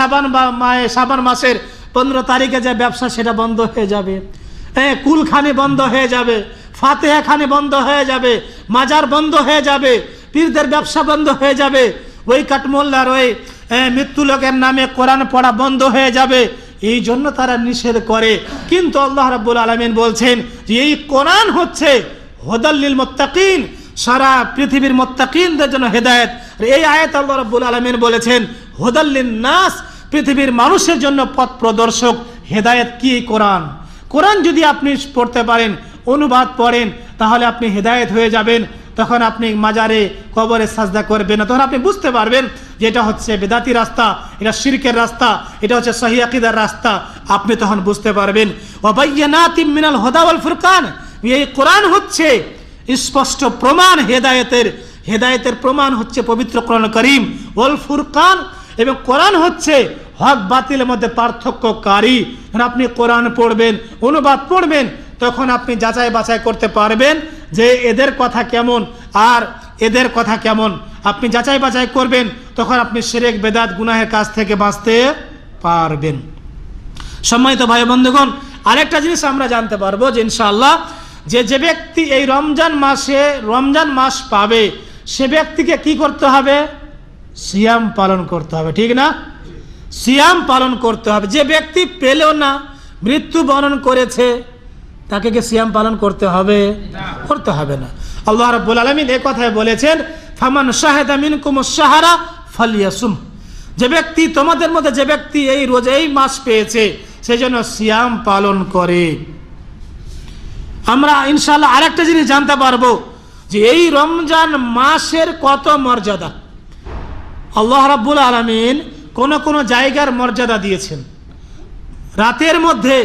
শাবান মাসের 15 তারিখে যে ব্যবসা সেটা বন্ধ হয়ে যাবে, কুলখানি বন্ধ হয়ে যাবে, ফাতেহা খানি বন্ধ হয়ে যাবে, মাজার বন্ধ হয়ে যাবে, পীরদের ব্যবসা বন্ধ হয়ে যাবে, ওই কাঠমোল্লার ওই মৃত্যু লোকের নামে কোরআন পড়া বন্ধ হয়ে যাবে। এই জন্য তারা নিষেধ করে। কিন্তু আল্লাহ রাব্বুল আলামিন বলছেন যে এই কোরআন হচ্ছে হুদাল লিল মুত্তাকিন, সারা পৃথিবীর মুত্তাকিনদের জন্য হেদায়েত। এই আয়াত আল্লাহ রাব্বুল আলামিন বলেছেন হুদাল লিন-নাস, পৃথিবীর মানুষের জন্য পথ প্রদর্শক। হেদায়েত কি? কোরআন। কোরআন যদি আপনি পড়তে পারেন, অনুবাদ পড়েন, তাহলে আপনি হেদায়েত হয়ে যাবেন। তখন আপনি মাজারে, কবরে সাজদা করবেন না, তখন আপনি বুঝতে পারবেন যে এটা হচ্ছে বেদাতি রাস্তা, এটা শিরকের রাস্তা, এটা হচ্ছে সহিহ আকীদার রাস্তা। আপনি তখন বুঝতে পারবেন। ওয়া বায়্যানাতিম মিনাল হুদা ওয়াল ফুরকান, এই কোরআন হচ্ছে স্পষ্ট প্রমাণ হেদায়েতের। হেদায়েতের প্রমাণ হচ্ছে পবিত্র কোরআন কারীম। ওয়াল ফুরকান, এবং কোরআন হচ্ছে হক বাতিলের মধ্যে পার্থক্যকারী। আপনি কোরআন পড়বেন, অনুবাদ পড়বেন, তখন আপনি যাচাই বাছাই করতে পারবেন যে এদের কথা কেমন আর এদের কথা কেমন। আপনি যাচাই বাছাই করবেন, তখন আপনি শিরক বেদাত গুনাহের কাছ থেকে বাঁচতে পারবেন। সম্মানিত ভাই বন্ধুগণ, আরেকটা জিনিস আমরা জানতে পারবো যে ইনশাআল্লাহ যে ব্যক্তি এই রমজান মাস পাবে, সে ব্যক্তিকে কি করতে হবে? সিয়াম পালন করতে হবে, ঠিক না? সিয়াম পালন করতে হবে। যে ব্যক্তি পেলেও না, মৃত্যুবরণ করেছে, তাকে কি সিয়াম পালন করতে হবে? করতে হবে না। আল্লাহ রাব্বুল আলামিন এই কথাই বলেছেন, ফামান শাহাদা মিনকুমুশ শাহরা ফালইয়াসুম। যে ব্যক্তি তোমাদের মধ্যে যে ব্যক্তি এই মাস পেয়েছে, সেই জন্য সিয়াম পালন করে। আমরা ইনশাআল্লাহ আরেকটা জিনিস জানতে পারবো যে এই রমজান মাসের কত মর্যাদা। আল্লাহ রাব্বুল আলামিন কোন কোন জায়গার মর্যাদা দিয়েছেন। রাতের মধ্যে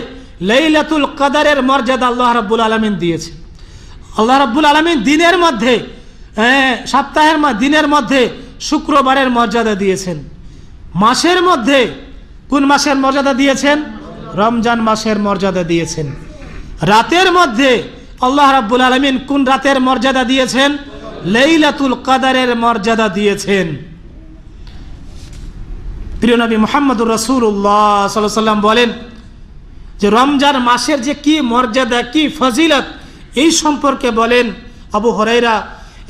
লাইলাতুল কদরের মর্যাদা আল্লাহ রাব্বুল আলামিন দিয়েছেন। আল্লাহ রাব্বুল আলামিন দিনের মধ্যে, সপ্তাহের দিনের মধ্যে শুক্রবারের মর্যাদা দিয়েছেন। মাসের মধ্যে কোন মাসের মর্যাদা দিয়েছেন? রমজান মাসের মর্যাদা দিয়েছেন। রাতের মধ্যে আল্লাহ রাব্বুল আলামিন কোন রাতের মর্যাদা দিয়েছেন? লাইলাতুল কদরের মর্যাদা দিয়েছেন। প্রিয় নবী মুহাম্মদুর রাসূলুল্লাহ সাল্লাল্লাহু আলাইহি ওয়াসাল্লাম বলেন যে রমজান মাসের যে কি মর্যাদা, কি ফজিলত, এই সম্পর্কে বলেন। আবু হুরায়রা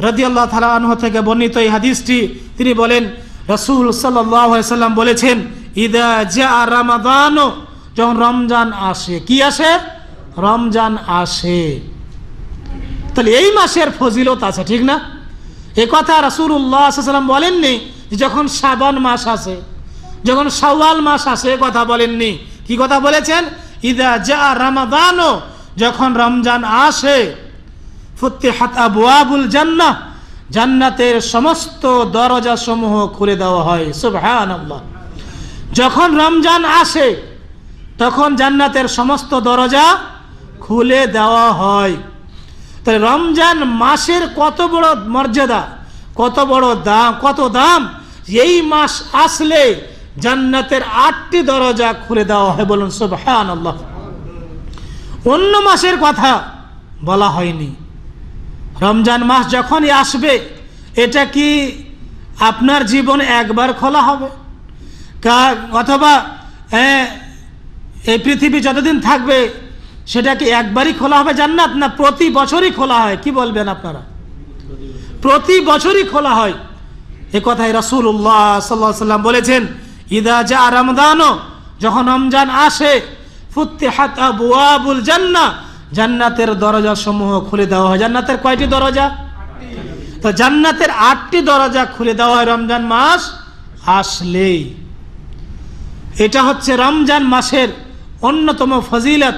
রাদিয়াল্লাহু তাআলা আনহু থেকে বর্ণিত এই হাদিসটি, তিনি বলেন রাসূল সাল্লাল্লাহু আলাইহি ওয়াসাল্লাম বলেছেন, ইদা জাআ রমাদান, যখন রমজান আসে। কি আসে? রমজান আসে। তাহলে এই মাসের ফজিলত আছে, ঠিক না? এই কথা রাসূলুল্লাহ সাল্লাল্লাহু আলাইহি ওয়াসাল্লাম বলেননি যখন শাবান মাস আসে, যখন শাওয়াল মাস আসে, কথা বলেননি। কি কথা বলেছেন? ইদা জাআ রমাদান, যখন রমজান আসে, ফুতিহাত আবওয়াবুল জান্নাহ, জান্নাতের সমস্ত দরজা সমূহ খুলে দেওয়া হয়। সুবহানাল্লাহ। যখন রমজান আসে তখন জান্নাতের সমস্ত দরজা খুলে দেওয়া হয়। তাহলে রমজান মাসের কত বড় মর্যাদা, কত বড় দাম, কত দাম। এই মাস আসলে জান্নাতের 8টি দরজা খুলে দেওয়া হয়। বলুন সুবহানাল্লাহ। অন্য মাসের কথা বলা হয়নি। রমজান মাস যখনই আসবে, এটা কি আপনার জীবনে একবার খোলা হবে? অথবা এই পৃথিবী যতদিন থাকবে সেটা কি একবারই খোলা হবে জান্নাত, না প্রতি বছরই খোলা হয়? কি বলবেন আপনারা? প্রতি বছরই খোলা হয়। এ কথাই রাসূলুল্লাহ সাল্লাল্লাহু আলাইহি ওয়াসাল্লাম বলেছেন, ইদা জা রমাদান, যখন রমজান আসে, ফুতিহাত আবওয়াবুল জান্নাহ, জান্নাতের দরজা সমূহ খুলে দেওয়া হয়। জান্নাতের কয়টি দরজা? তো জান্নাতের 8টি দরজা খুলে দেওয়া হয় রমজান মাস আসলেই। এটা হচ্ছে রমজান মাসের অন্যতম ফজিলত,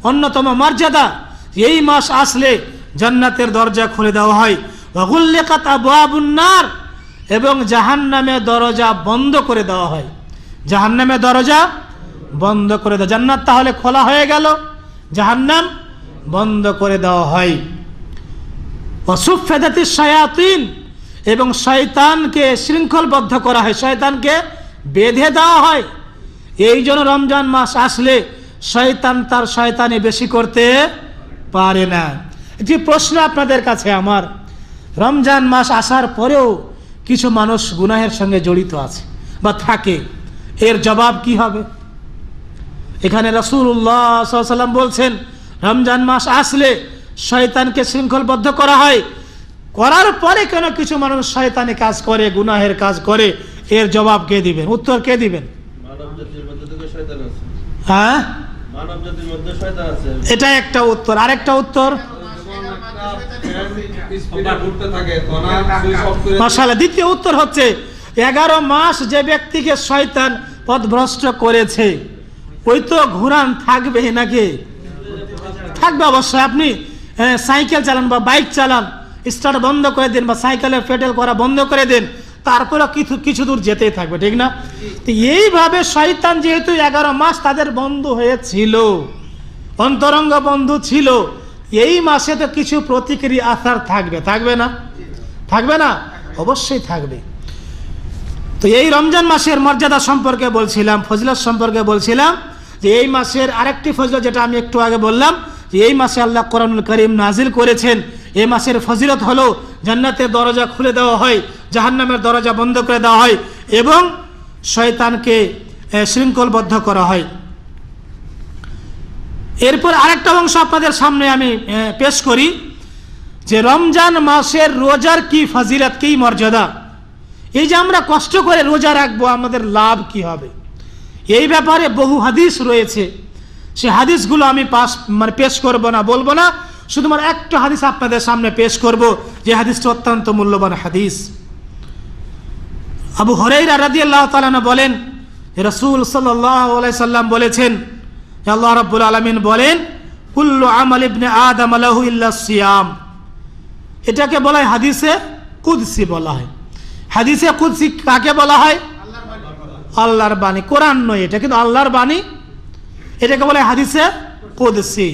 অন্যতম মর্যাদা। এই মাস আসলে জান্নাতের দরজা খুলে দেওয়া হয়। ওয়া গুল্লিকাত আবওয়াবুন নার, এবং জাহান্নামের দরজা বন্ধ করে দেওয়া হয়। জাহান্নামের দরজা বন্ধ করে দেওয়া। জান্নাত তাহলে খোলা হয়ে গেল, জাহান্নাম বন্ধ করে দেওয়া হয়। ওয়া সুফফাদাতিশ শায়াতিন, এবং শয়তানকে শৃঙ্খলবদ্ধ করা হয়, শয়তানকে বেঁধে দেওয়া হয়। এই জন্য রমজান মাস আসলে শয়তান তার শয়তানি বেশি করতে পারে না। একটি প্রশ্ন আপনাদের কাছে আমার, রমজান মাস আসার পরেও কিছু মানুষ গুনাহের সঙ্গে জড়িত আছে বা থাকে, এর জবাব কি হবে? এখানে রাসূলুল্লাহ সাল্লাল্লাহু আলাইহি ওয়াসাল্লাম বলছেন রমজান মাস আসলে শয়তানকে শৃঙ্খলবদ্ধ করা হয়। করার পরে কেন কিছু মানুষ শয়তানি কাজ করে, গুনাহের কাজ করে, এর জবাব কে দিবেন? উত্তর কে দিবেন? হ্যাঁ, এটা একটা উত্তর। আরেকটা উত্তর, মাশাআল্লাহ, দ্বিতীয় উত্তর হচ্ছে 11 মাস যে ব্যক্তিকে শয়তান পথভ্রষ্ট করেছে, ওই তো ঘুরান থাকবে নাকি? থাকবে অবশ্যই। আপনি সাইকেল চালান বা বাইক চালান, স্টার্ট বন্ধ করে দিন বা সাইকেলের পেডেল করা বন্ধ করে দিন, তারপরে কিছু দূর যেতেই থাকবে, ঠিক না? তো এইভাবে শয়তান যেহেতু 11 মাস তাদের বন্ধু হয়েছিল, অন্তরঙ্গ বন্ধু ছিল, এই মাসে তো কিছু প্রতিক্রিয়া আসার থাকবে, থাকবে না? থাকবে না? অবশ্যই থাকবে। তো এই রমজান মাসের মর্যাদা সম্পর্কে বলছিলাম, ফজিলত সম্পর্কে বলছিলাম যে এই মাসের আরেকটি ফজিলত যেটা আমি একটু আগে বললাম যে এই মাসে আল্লাহ কোরআনুল কারীম নাজিল করেছেন। এই মাসের ফজিলত হলো জান্নাতের দরজা খুলে দেওয়া হয়, জাহান্নামের দরজা বন্ধ করে দেওয়া হয় এবং শয়তানকে শৃঙ্খলবদ্ধ করা হয়। এরপর আরেকটা অংশ আপনাদের সামনে আমি পেশ করি যে রমজান মাসের রোজার কি ফজিলত, কি মর্যাদা। এই যে আমরা কষ্ট করে রোজা রাখবো, আমাদের লাভ কি হবে, এই ব্যাপারে বহু হাদিস রয়েছে। সে হাদিসগুলো আমি পেশ করব না, বলবো না, শুধুমাত্র একটা হাদিস আপনাদের সামনে পেশ করব যে হাদিসটা অত্যন্ত মূল্যবান হাদিস। আবু হুরায়রা রাদিয়াল্লাহু তাআলা আনহু বলেন রাসূল সাল্লাল্লাহু আলাইহি সাল্লাম বলেছেন, আল্লাহ রাব্বুল আলামিন বলেন কুল্লু আমাল ইবনে আদম লাহু ইল্লা সিয়াম। এটাকে বলা হয় হাদিসে কুদসি বলা হয়। হাদিসে কুদসি কাকে বলা হয়? আল্লাহর বাণী, কোরআন নয় এটা, কিন্তু আল্লাহর বাণী, এটাকে বলা হয় হাদিসে কুদসি।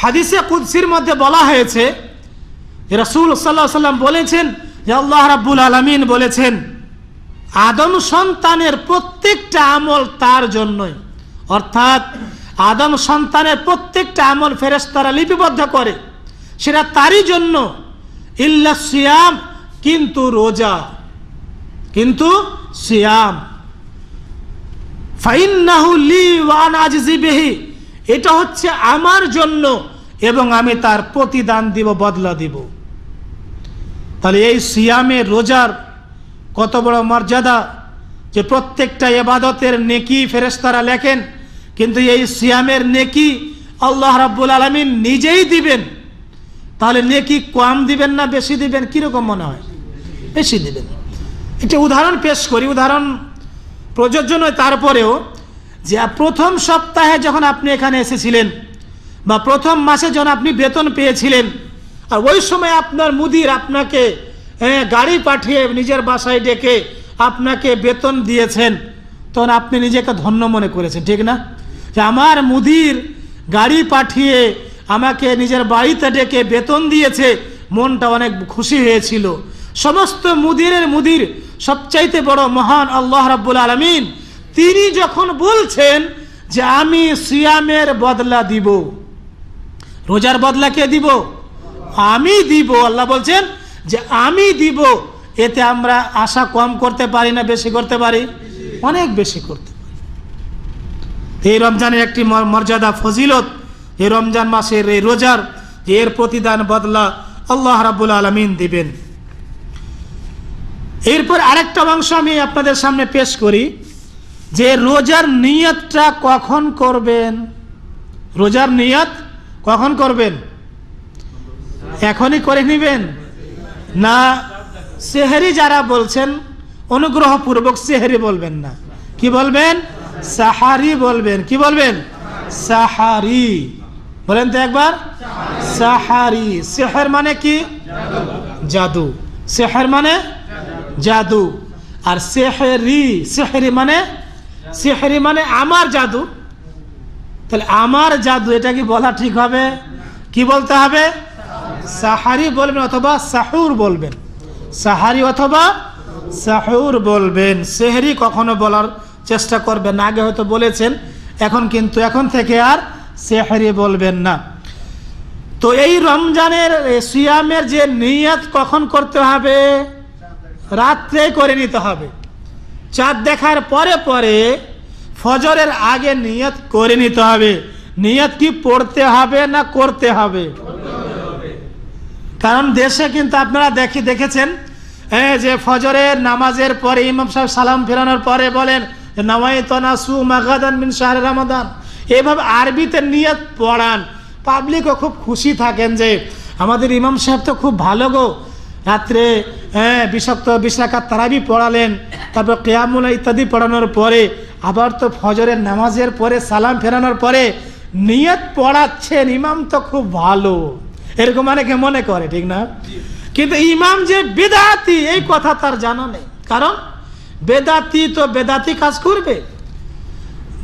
হাদিসে কুদসির মধ্যে বলা হয়েছে রাসূল সাল্লাল্লাহু আলাইহি সাল্লাম বলেছেন যে আল্লাহ রাব্বুল আলামিন বলেছেন আদম সন্তানের প্রত্যেকটা আমল তার জন্যই, অর্থাৎ আদম সন্তানের প্রত্যেকটা আমল ফেরেশতারা লিপিবদ্ধ করে, সেটা তারই জন্য, ইল্লা সিয়াম, কিন্তু রোজা, কিন্তু সিয়াম। ফাইন্নাহু লি ওয়া আনা আজজি বিহি, এটা হচ্ছে আমার জন্য এবং আমি তার প্রতিদান দিব, বদলা দিব। তাহলে এই সিয়ামে রোজার কত বড় মর্যাদা যে প্রত্যেকটা ইবাদতের নেকি ফেরেশতারা লেখেন, কিন্তু এই সিয়ামের নেকি আল্লাহ রাব্বুল আলামিন নিজেই দিবেন। তাহলে নেকি কম দিবেন না বেশি দিবেন? কিরকম মনে হয়? বেশি দিবেন। একটা উদাহরণ পেশ করি, উদাহরণ প্রযোজ্য নয়, তারপরেও যে প্রথম সপ্তাহে যখন আপনি এখানে এসেছিলেন বা প্রথম মাসে যখন আপনি বেতন পেয়েছিলেন, আর ওই সময় আপনার মুদির আপনাকে গাড়ি পাঠিয়ে নিজের বাসায় ডেকে আপনাকে বেতন দিয়েছেন, তখন আপনি নিজেকে ধন্য মনে করেছেন, ঠিক না? যে আমার মুদির গাড়ি পাঠিয়ে আমাকে নিজের বাড়িতে ডেকে বেতন দিয়েছে, মনটা অনেক খুশি হয়েছিল। সমস্ত মুদিরের মুদির সবচাইতে বড় মহান আল্লাহ রাব্বুল আলামিন, তিনি যখন বলছেন যে আমি সিয়ামের বদলা দিব, রোজার বদলা কে দিব? আমি দিব। আল্লাহ বলছেন যে আমি দিব, এতে আমরা আশা কম করতে পারি না বেশি করতে পারি? অনেক বেশি করতে পারি। এই রমজানের একটি মর্যাদা, ফজিলত, এই রমজান মাসের এই রোজার, যে এর প্রতিদান বদলা আল্লাহ রাব্বুল আলামিন দিবেন। এরপর আরেকটা অংশ আমি আপনাদের সামনে পেশ করি যে রোজার নিয়তটা কখন করবেন। রোজার নিয়ত কখন করবেন? এখনই করে নেবেন না? সেহরি যারা বলছেন অনুগ্রহপূর্বক সেহরি বলবেন না, কি বলবেন? সাহারি বলবেন। কি বলবেন? সাহারি বলেন তো একবার। সাহারি। সেহর মানে কি? জাদু। সেহর মানে জাদু। আর সেহরি, সেহরি মানে, সেহরি মানে আমার জাদু। তাহলে আমার জাদু, এটা কি বলা ঠিক হবে? কি বলতে হবে? সাহারি বলবেন অথবা সাহুর বলবেন। সাহারি অথবা সাহুর বলবেন। সেহরি কখনো বলার চেষ্টা করবেন না। আগে হয়তো বলেছেন, এখন কিন্তু এখন থেকে আর সেহরি বলবেন না। তো এই রমজানের সিয়ামের যে নিয়ত কখন করতে হবে? রাত্রে করে নিতে হবে। চাঁদ দেখার পরে পরে ফজরের আগে নিয়ত করে নিতে হবে। নিয়ত কি পড়তে হবে না করতে হবে? কারণ দেশে কিন্তু আপনারা দেখেছেন যে ফজরের নামাজের পরে ইমাম সাহেব সালাম ফেরানোর পরে বলেন নাওয়াইতু নাসুমা গাদান মিন শাহরি রমাদান। এইভাবে আরবিতে নিয়ত পড়ান, পাবলিকও খুব খুশি থাকেন যে আমাদের ইমাম সাহেব তো খুব ভালো গো, রাত্রে 20 রাকাত তারাবি পড়ালেন, তারপর কিয়ামুল ইত্যাদি পড়ানোর পরে আবার তো ফজরের নামাজের পরে সালাম ফেরানোর পরে নিয়ত পড়াচ্ছেন, ইমাম তো খুব ভালো, এরকম অনেকে মনে করে, ঠিক না? কিন্তু ইমাম যে বেদাতি এই কথা তার জানা নেই। কারণ বেদাতি তো বেদাতি কাজ করবে।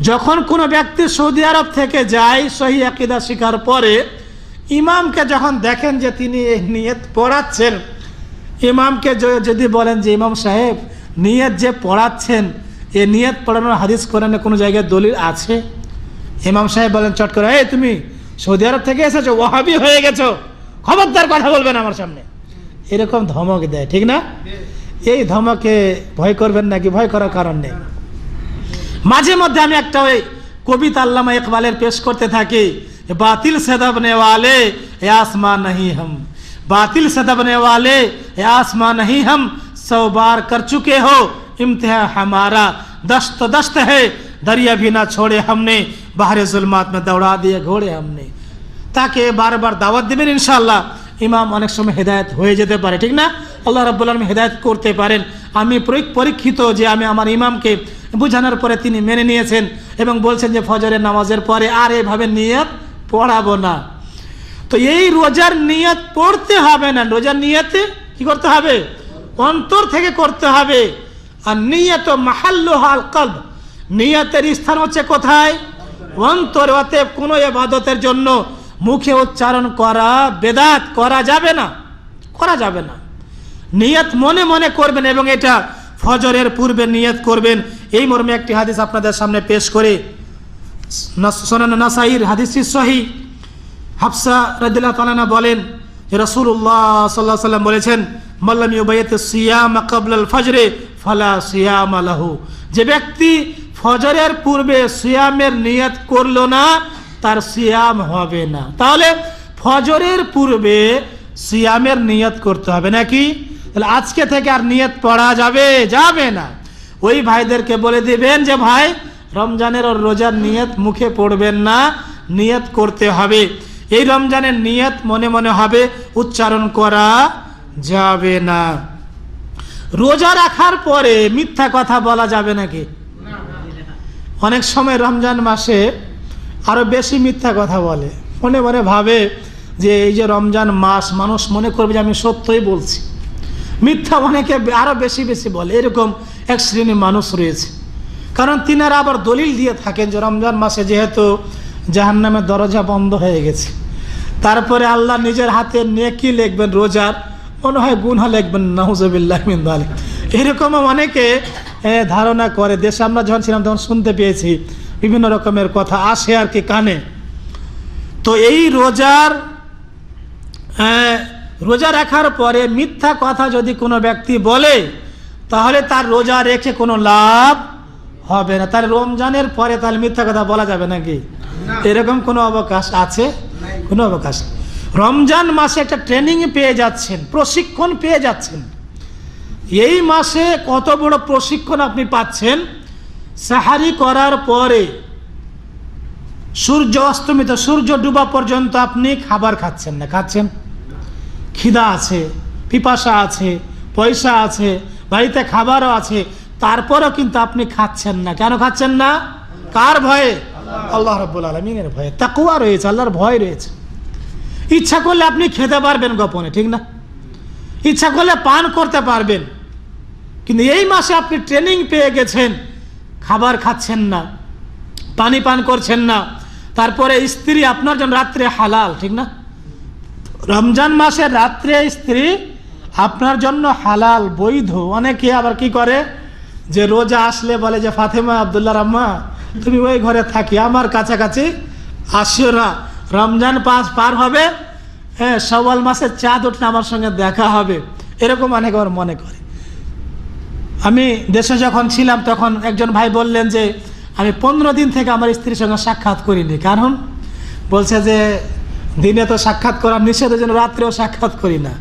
যখন কোনো ব্যক্তি সৌদি আরব থেকে যায় সহি আকীদা শিখার পরে, ইমামকে যখন দেখেন যে তিনি এই নিয়ত পড়াচ্ছেন, ইমামকে যদি বলেন যে ইমাম সাহেব নিয়ত যে পড়াচ্ছেন, এ নিয়ত পড়ানোর হাদিস কোরআনে কোনো জায়গায় দলিল আছে? ইমাম সাহেব বলেন চট করে, এই তুমি সৌদি আরব থেকে এসেছো, ওয়াহাবি হয়ে গেছো, খবরদার কথা বলবেন আমার সামনে, এরকম ধমক দেয়, ঠিক না? এই ধমকে ভয় করবেন নাকি? ভয় করার কারণ নেই। মাঝে মধ্যে আমি একটা ওই কবিতা আল্লামা ইকবালের পেশ করতে থাকি, বাতিল से दबने वाले ये आसमां नहीं हम, बातिल से दबने वाले ये आसमां नहीं हम, 100 बार कर चुके हो इम्तिहान हमारा, दस्त दस्त है दरिया भी ना छोड़े हमने, बाहरे जुल्मात में दौड़ा दिए घोड़े हमने। তাকে বারবার দাওয়াত দিবেন, ইনশাআল্লাহ ইমাম অনেক সময় হেদায়েত হয়ে যেতে পারে, ঠিক না? আল্লাহ রাব্বুল আলামিন হেদায়েত করতে পারেন। আমি পরীক্ষিত যে আমি আমার ইমামকে বুঝানোর পরে তিনি মেনে নিয়েছেন এবং বলছেন যে ফজরের নামাজের পরে আর এভাবে নিয়ত পড়াবো না। তো এই রোজার নিয়ত পড়তে হবে না, রোজার নিয়তে কি করতে হবে? অন্তর থেকে করতে হবে। আর নিয়ত মাহাল্লুহাল কলব, নিয়তের স্থান হচ্ছে কোথায়? অন্তরে। অতএব কোনো ইবাদতের জন্য মুখে উচ্চারণ করা বেদাত, করা যাবে না, করা যাবে না। নিয়ত মনে মনে করবেন এবং এটা ফজরের পূর্বে নিয়ত করবেন। এই মর্মে একটি হাদিস আপনাদের সামনে পেশ করে, সুনান নাসাইর হাদিসটি সহিহ। হাফসা রাদিয়াল্লাহু তাআলা আনহা বলেন যে রাসূলুল্লাহ সাল্লাল্লাহু আলাইহি ওয়াসাল্লাম বলেছেন, মাল্লাম ইউবাইয়াতিস সিয়াম ক্বাবলাল ফজরে ফালা সিয়াম লাহু, যে ব্যক্তি ফজরের পূর্বে সিয়ামের নিয়ত করলো না তার সিয়াম হবে না। তাহলে ফজরের পূর্বে সিয়ামের নিয়ত করতে হবে নাকি? তাহলে আজকে থেকে আর নিয়ত পড়া যাবে যাবে না। ওই ভাইদেরকে বলে দিবেন যে ভাই, রমজানের ওর রোজার নিয়ত মুখে পড়বেন না, নিয়ত করতে হবে। এই রমজানের নিয়ত মনে মনে হবে, উচ্চারণ করা যাবে না। রোজা রাখার পরে মিথ্যা কথা বলা যাবে নাকি? অনেক সময় রমজান মাসে আরো বেশি মিথ্যা কথা বলে, মনে মনে ভাবে যে এই যে রমজান মাস, মানুষ মনে করবে যে আমি সত্যই বলছি। মিথ্যা অনেকে আরো বেশি বেশি বলে, এরকম এক শ্রেণীর মানুষ রয়েছে। কারণ তিনারা আবার দলিল দিয়ে থাকেন যে রমজান মাসে যেহেতু জাহান্নামের দরজা বন্ধ হয়ে গেছে, তারপরে আল্লাহ নিজের হাতে নেকি লিখবেন রোজার, মনে হয় গুনাহ লিখবেন, নাউযুবিল্লাহ মিন যালিক। এরকমও অনেকে ধারণা করে। দেশে আমরা যখন ছিলাম তখন শুনতে পেয়েছি বিভিন্ন রকমের কথা আসে আর কি কানে। তো এই রোজা রাখার পরে মিথ্যা কথা যদি কোনো ব্যক্তি বলে, তাহলে তার রোজা রেখে কোনো লাভ হবে না। তার রমজানের পরে তাহলে মিথ্যা কথা বলা যাবে নাকি? এরকম কোনো অবকাশ আছে? কোনো অবকাশ। রমজান মাসে একটা ট্রেনিং পেয়ে যাচ্ছেন, প্রশিক্ষণ পেয়ে যাচ্ছেন। এই মাসে কত বড় প্রশিক্ষণ আপনি পাচ্ছেন। সাহারি করার পরে সূর্য অস্তমিত, সূর্য ডুবা পর্যন্ত আপনি খাবার খাচ্ছেন না, খাচ্ছেন, খিদা আছে, পিপাসা আছে, পয়সা আছে, বাড়িতে খাবারও আছে, তারপরও কিন্তু আপনি খাচ্ছেন না। কেন খাচ্ছেন না? কার ভয়ে? আল্লাহ রাব্বুল আলামিনের ভয়ে। তাকওয়া রয়েছে, আল্লাহর ভয় রয়েছে। ইচ্ছা করলে আপনি খেতে পারবেন গোপনে, ঠিক না? ইচ্ছা করলে পান করতে পারবেন। কিন্তু এই মাসে আপনি ট্রেনিং পেয়ে গেছেন, খাবার খাচ্ছেন না, পানি পান করছেন না, তারপরে স্ত্রী আপনার জন্য রাত্রে হালাল, ঠিক না? রমজান মাসে রাত্রে স্ত্রী আপনার জন্য হালাল, বৈধ। অনেকে আবার কি করে যে রোজা আসলে বলে যে ফাতেমা, আব্দুল্লাহ আম্মা তুমি ওই ঘরে থাকি, আমার কাছাকাছি আসিও না। রমজান পার হবে, হ্যাঁ, শাওয়াল মাসের চাঁদ উঠলে আমার সঙ্গে দেখা হবে, এরকম অনেকে আবার মনে করে। আমি দেশে যখন ছিলাম তখন একজন ভাই বললেন যে আমি 15 দিন থেকে আমার স্ত্রীর সঙ্গে সাক্ষাৎ করিনি। কারণ বলছে যে দিনে তো সাক্ষাৎ করার নিষেধের জন্য রাত্রেও সাক্ষাৎ করি না।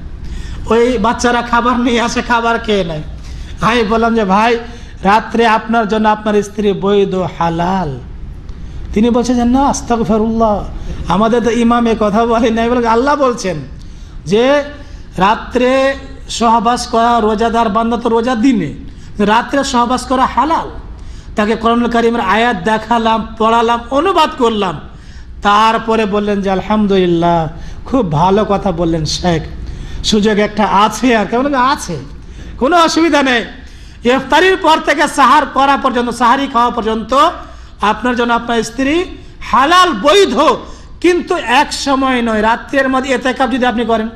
ওই বাচ্চারা খাবার নিয়ে আসে, খাবার খেয়ে নেয়। আমি বললাম যে ভাই, রাত্রে আপনার জন্য আপনার স্ত্রী বৈধ, হালাল। তিনি বলছেন যে না, আস্তাগফিরুল্লাহ, আমাদের তো ইমাম এ কথা বলেন নাই। বলে আল্লাহ বলছেন যে রাত্রে সহবাস করা, রোজাদার বান্দা তো রোজা দিনে, রাত্রে সহবাস করা হালাল। তাকে কোরআনুল কারীমের আয়াত দেখালাম, পড়ালাম, অনুবাদ করলাম, তারপরে বললেন যে আলহামদুলিল্লাহ, খুব ভালো কথা বললেন শেখ, সুযোগ একটা আছে। আর কেমন আছে, কোনো অসুবিধা নেই। ইফতারির পর থেকে সাহার করা পর্যন্ত, সাহারি খাওয়া পর্যন্ত আপনার জন্য আপনার স্ত্রী হালাল, বৈধ। কিন্তু এক সময় নয়, রাত্রের মধ্যে এতেকাফ যদি আপনি করেন,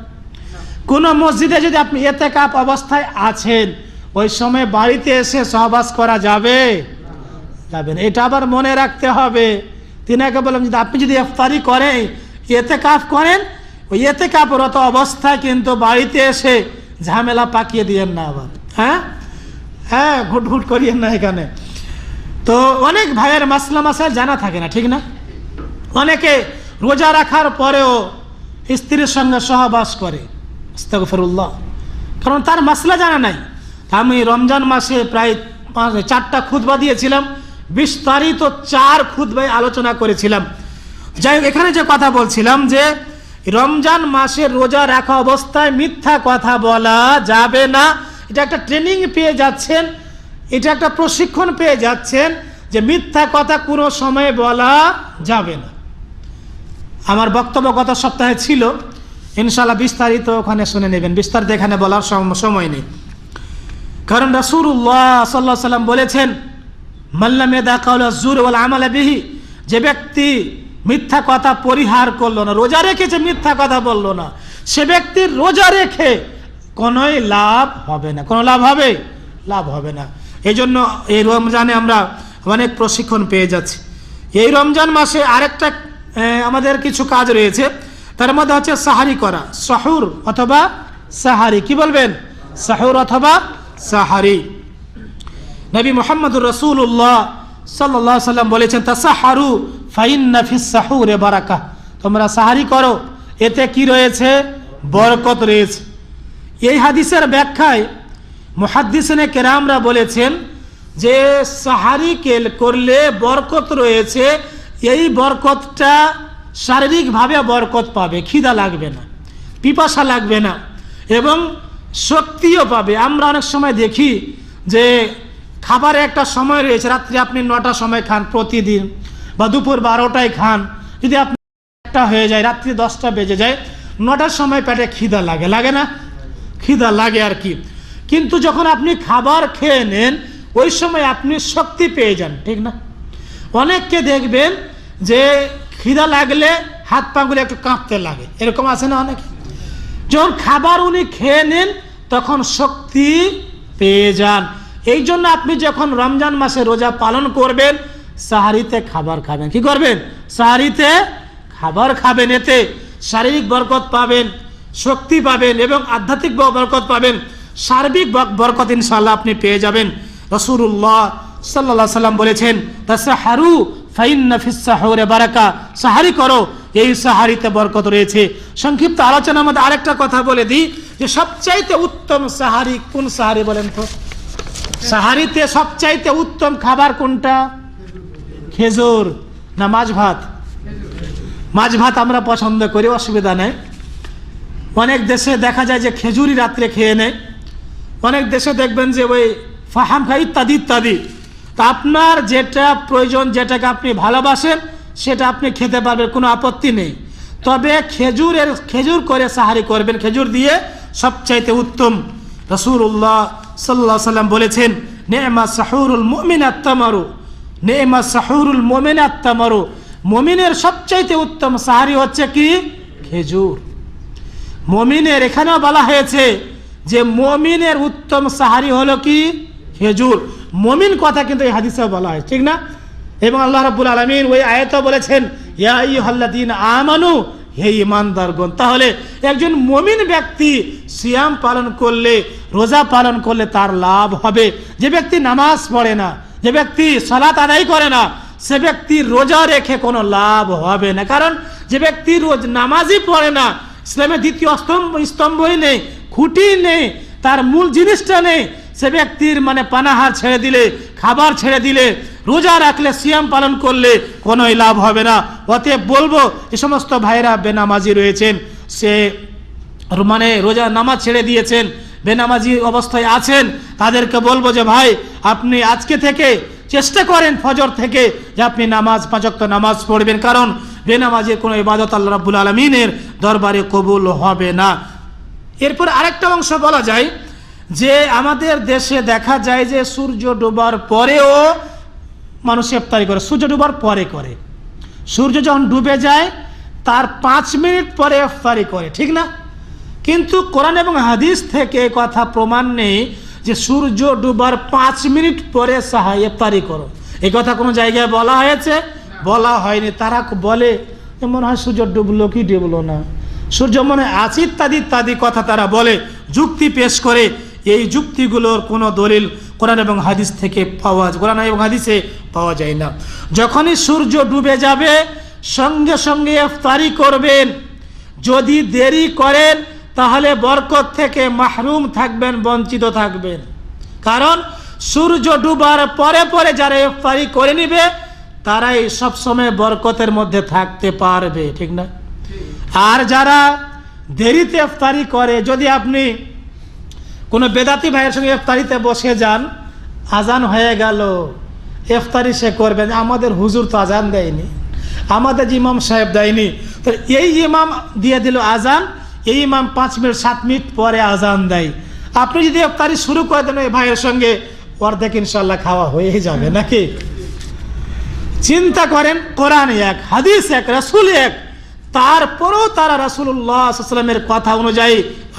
কোনো মসজিদে যদি আপনি এতেকাফ অবস্থায় আছেন, ওই সময় বাড়িতে এসে সহবাস করা যাবে? যাবে না। এটা আবার মনে রাখতে হবে। তিনাকে বললাম যদি আপনি যদি ইফতারি করেন, ইতিকাফ করেন, ওই ইতিকাফরত অবস্থায় কিন্তু বাড়িতে এসে ঝামেলা পাকিয়ে দিয়েন না আবার। হ্যাঁ, ঘুটঘুট করিয়েন না এখানে। তো অনেক ভাইয়ের মাসলা মাসাইল জানা থাকে না, ঠিক না? অনেকে রোজা রাখার পরেও স্ত্রীর সঙ্গে সহবাস করে, আস্তাগফিরুল্লাহ, কারণ তার মাসলা জানা নাই। আমি রমজান মাসে প্রায় 4টা খুতবা দিয়েছিলাম, বিস্তারিত 4 খুতবায় আলোচনা করেছিলাম। যাই হোক, এখানে যে কথা বলছিলাম যে রমজান মাসে রোজা রাখা অবস্থায় মিথ্যা কথা বলা যাবে না। এটা একটা ট্রেনিং পেয়ে যাচ্ছেন, এটা একটা প্রশিক্ষণ পেয়ে যাচ্ছেন যে মিথ্যা কথা কোনো সময় বলা যাবে না। আমার বক্তব্য গত সপ্তাহে ছিল, ইনশাআল্লাহ বিস্তারিত ওখানে শুনে নেবেন, বিস্তারিত এখানে বলার সময় নেই। কারণ রাসূলুল্লাহ সাল্লাল্লাহু আলাইহি ওয়াসাল্লাম বলেছেন, মান লাম ইয়াদা কাওলা যুর ওয়াল আমালা বিহি, যে ব্যক্তি মিথ্যা কথা পরিহার করলো না, রোজা রেখেছে মিথ্যা কথা বললো না, সে ব্যক্তির রোজা রেখে কোনোই লাভ হবে না। কোনো লাভ হবে? লাভ হবে না। এই জন্য এই রমজানে আমরা অনেক প্রশিক্ষণ পেয়ে যাচ্ছি। এই রমজান মাসে আরেকটা আমাদের কিছু কাজ রয়েছে, তার মধ্যে হচ্ছে সাহারি করা, সাহুর অথবা সাহারি। কি বলবেন? সাহুর অথবা সাহারি। নবী মুহাম্মদুর রাসূলুল্লাহ সাল্লাল্লাহু আলাইহি ওয়াসাল্লাম বলেছেন, তাসাহারু ফাইন্না ফিস সাহুরে বারাকা, তোমরা সাহারি করো, এতে কি রয়েছে? বরকত রয়েছে। এই হাদিসের ব্যাখ্যায় মুহাদ্দিসিনে কেরামরা বলেছেন যে সাহারি করলে বরকত রয়েছে, এই বরকতটা শারীরিকভাবে বরকত পাবে, খিদা লাগবে না, পিপাসা লাগবে না এবং শক্তিও পাবে। আমরা অনেক সময় দেখি যে খাবারে একটা সময় রয়েছে, রাত্রে আপনি 9টার সময় খান প্রতিদিন, বা দুপুর 12টায় খান, যদি আপনি 1টা হয়ে যায়, রাত্রি 10টা বেজে যায়, 9টার সময় পেটে খিদা লাগে, লাগে না? খিদা লাগে আর কি। কিন্তু যখন আপনি খাবার খেয়ে নেন ওই সময় আপনি শক্তি পেয়ে যান, ঠিক না? অনেককে দেখবেন যে খিদা লাগলে হাত পাগুলো একটু কাঁপতে লাগে, এরকম আছে না অনেকে? যখন খাবার উনি খেয়ে নেন তখন শক্তি পেয়ে যান। এই জন্য আপনি যখন রমজান মাসে রোজা পালন করবেন, সাহারিতে খাবার খাবেন। কি করবেন? সাহারিতে খাবার খাবেন, এতে শারীরিক বরকত পাবেন, শক্তি পাবেন এবং আধ্যাত্মিক বরকত পাবেন, সার্বিক বরকত ইনশাআল্লাহ আপনি পেয়ে যাবেন। রাসূলুল্লাহ সাল্লাল্লাহু আলাইহি ওয়াসাল্লাম বলেছেন, তাসাহারু ফাইন্না ফিস সাহুরে বারাকা, সাহারি করো, এই সাহারিতে বরকত রয়েছে। সংক্ষিপ্ত আলোচনার মধ্যে আরেকটা কথা বলে দিই যে সবচাইতে উত্তম সাহারি কোন সাহারি বলেন তো? সাহারিতে সবচাইতে উত্তম খাবার কোনটা? খেজুর না মাছ ভাত? মাছ ভাত আমরা পছন্দ করি, অসুবিধা নেই। অনেক দেশে দেখা যায় যে খেজুরি রাত্রে খেয়ে নেয়, অনেক দেশে দেখবেন যে ওই ফাহাম খাই ইত্যাদি ইত্যাদি। তা আপনার যেটা প্রয়োজন, যেটাকে আপনি ভালোবাসেন সেটা আপনি খেতে পারবেন, কোনো আপত্তি নেই। তবে খেজুর করে সাহারি করবেন, খেজুর দিয়ে সবচাইতে উত্তম। রাসূলুল্লাহ সাল্লাল্লাহু আলাইহি ওয়াসাল্লাম বলেছেন, নি'মা সাহুরুল মুমিন আত-তামারু, নি'মা সাহুরুল মুমিন আত-তামারু, মুমিনের সবচাইতে উত্তম সাহারি হচ্ছে কি? খেজুর। মুমিনের এখানেও বলা হয়েছে যে মুমিনের উত্তম সাহারি হলো কি? খেজুর। মুমিন কথা কিন্তু এই হাদিসেও বলা হয়, ঠিক না? এবং আল্লাহ রাব্বুল আলামিন ওই আয়াতে বলেছেন, ইয়া আইয়ুহাল্লাযীনা আমানু, হে ঈমানদারগণ। তাহলে একজন মুমিন ব্যক্তি সিয়াম পালন করলে, রোজা পালন করলে তার লাভ হবে। যে ব্যক্তি নামাজ পড়ে না, যে ব্যক্তি সালাত আদায় করে না, সে ব্যক্তি রোজা রেখে কোনো লাভ হবে না। কারণ যে ব্যক্তি নামাজই পড়ে না, ইসলামের দ্বিতীয় স্তম্ভই নেই, খুঁটি নেই, তার মূল জিনিসটা নেই, সে ব্যক্তির মানে পানাহার ছেড়ে দিলে, খাবার ছেড়ে দিলে, রোজা রাখলে, সিয়াম পালন করলে কোনোই লাভ হবে না। অতএব বলবো যে সমস্ত ভাইরা বেনামাজি রয়েছেন, সে মানে রোজা নামাজ ছেড়ে দিয়েছেন, বেনামাজি অবস্থায় আছেন, তাদেরকে বলবো যে ভাই আপনি আজকে থেকে চেষ্টা করেন ফজর থেকে যে আপনি নামাজ, 5 ওয়াক্ত নামাজ পড়বেন। কারণ বেনামাজির কোনো ইবাদত আল্লাহ রাব্বুল আলামিনের দরবারে কবুল হবে না। এরপর আরেকটা অংশ বলা যায় যে আমাদের দেশে দেখা যায় যে সূর্য ডোবার পরেও মানুষ ইফতারি করে, সূর্য ডোবার পরে করে। সূর্য যখন ডুবে যায় তার 5 মিনিট পরে ইফতারি করে, ঠিক না? কিন্তু কোরআন এবং হাদিস থেকে কথা প্রমাণ নেই যে সূর্য ডুবার 5 মিনিট পরে ইফতারি করো। এই কথা কোনো জায়গায় বলা হয়েছে? বলা হয়নি। তারা বলে মনে হয় সূর্য ডুবলো কি ডুবলো না, সূর্য মনে আছে, ইত্যাদি ইত্যাদি কথা তারা বলে, যুক্তি পেশ করে। এই যুক্তিগুলোর কোনো দলিল কোরআন এবং হাদিস থেকে কোরআন এবং হাদিসে পাওয়া যায় না। যখনই সূর্য ডুবে যাবে সঙ্গে সঙ্গে ইফতারি করবেন। যদি দেরি করেন তাহলে বরকত থেকে মাহরুম থাকবেন, বঞ্চিত থাকবেন। কারণ সূর্য ডুবার পরে পরে যারা ইফতারি করে নিবে তারাই সবসময় বরকতের মধ্যে থাকতে পারবে, ঠিক না? আর যারা দেরিতে ইফতারি করে, যদি আপনি কোনো বেদাতি ভাইয়ের সঙ্গে ইফতারিতে বসে যান, আজান হয়ে গেল, ইফতারি সে করবেন, আমাদের হুজুর তো আজান দেয়নি, আমাদের ইমাম সাহেব দেয়নি, তো এই ইমাম দিয়ে দিল আজান, এই ইমাম 5 মিনিট 7 মিনিট পরে আজান দেয়। আপনি যদি ইফতারি শুরু করে দেন এই ভাইয়ের সঙ্গে, অর্ধেক ইনশাল্লাহ খাওয়া হয়ে যাবে নাকি? চিন্তা করেন, কোরআন এক, হাদিস এক, রাসূল এক, তারপরেও তারা রাসূলুল্লাহ সাল্লাল্লাহু আলাইহি ওয়াসাল্লামের কথা অনুযায়ী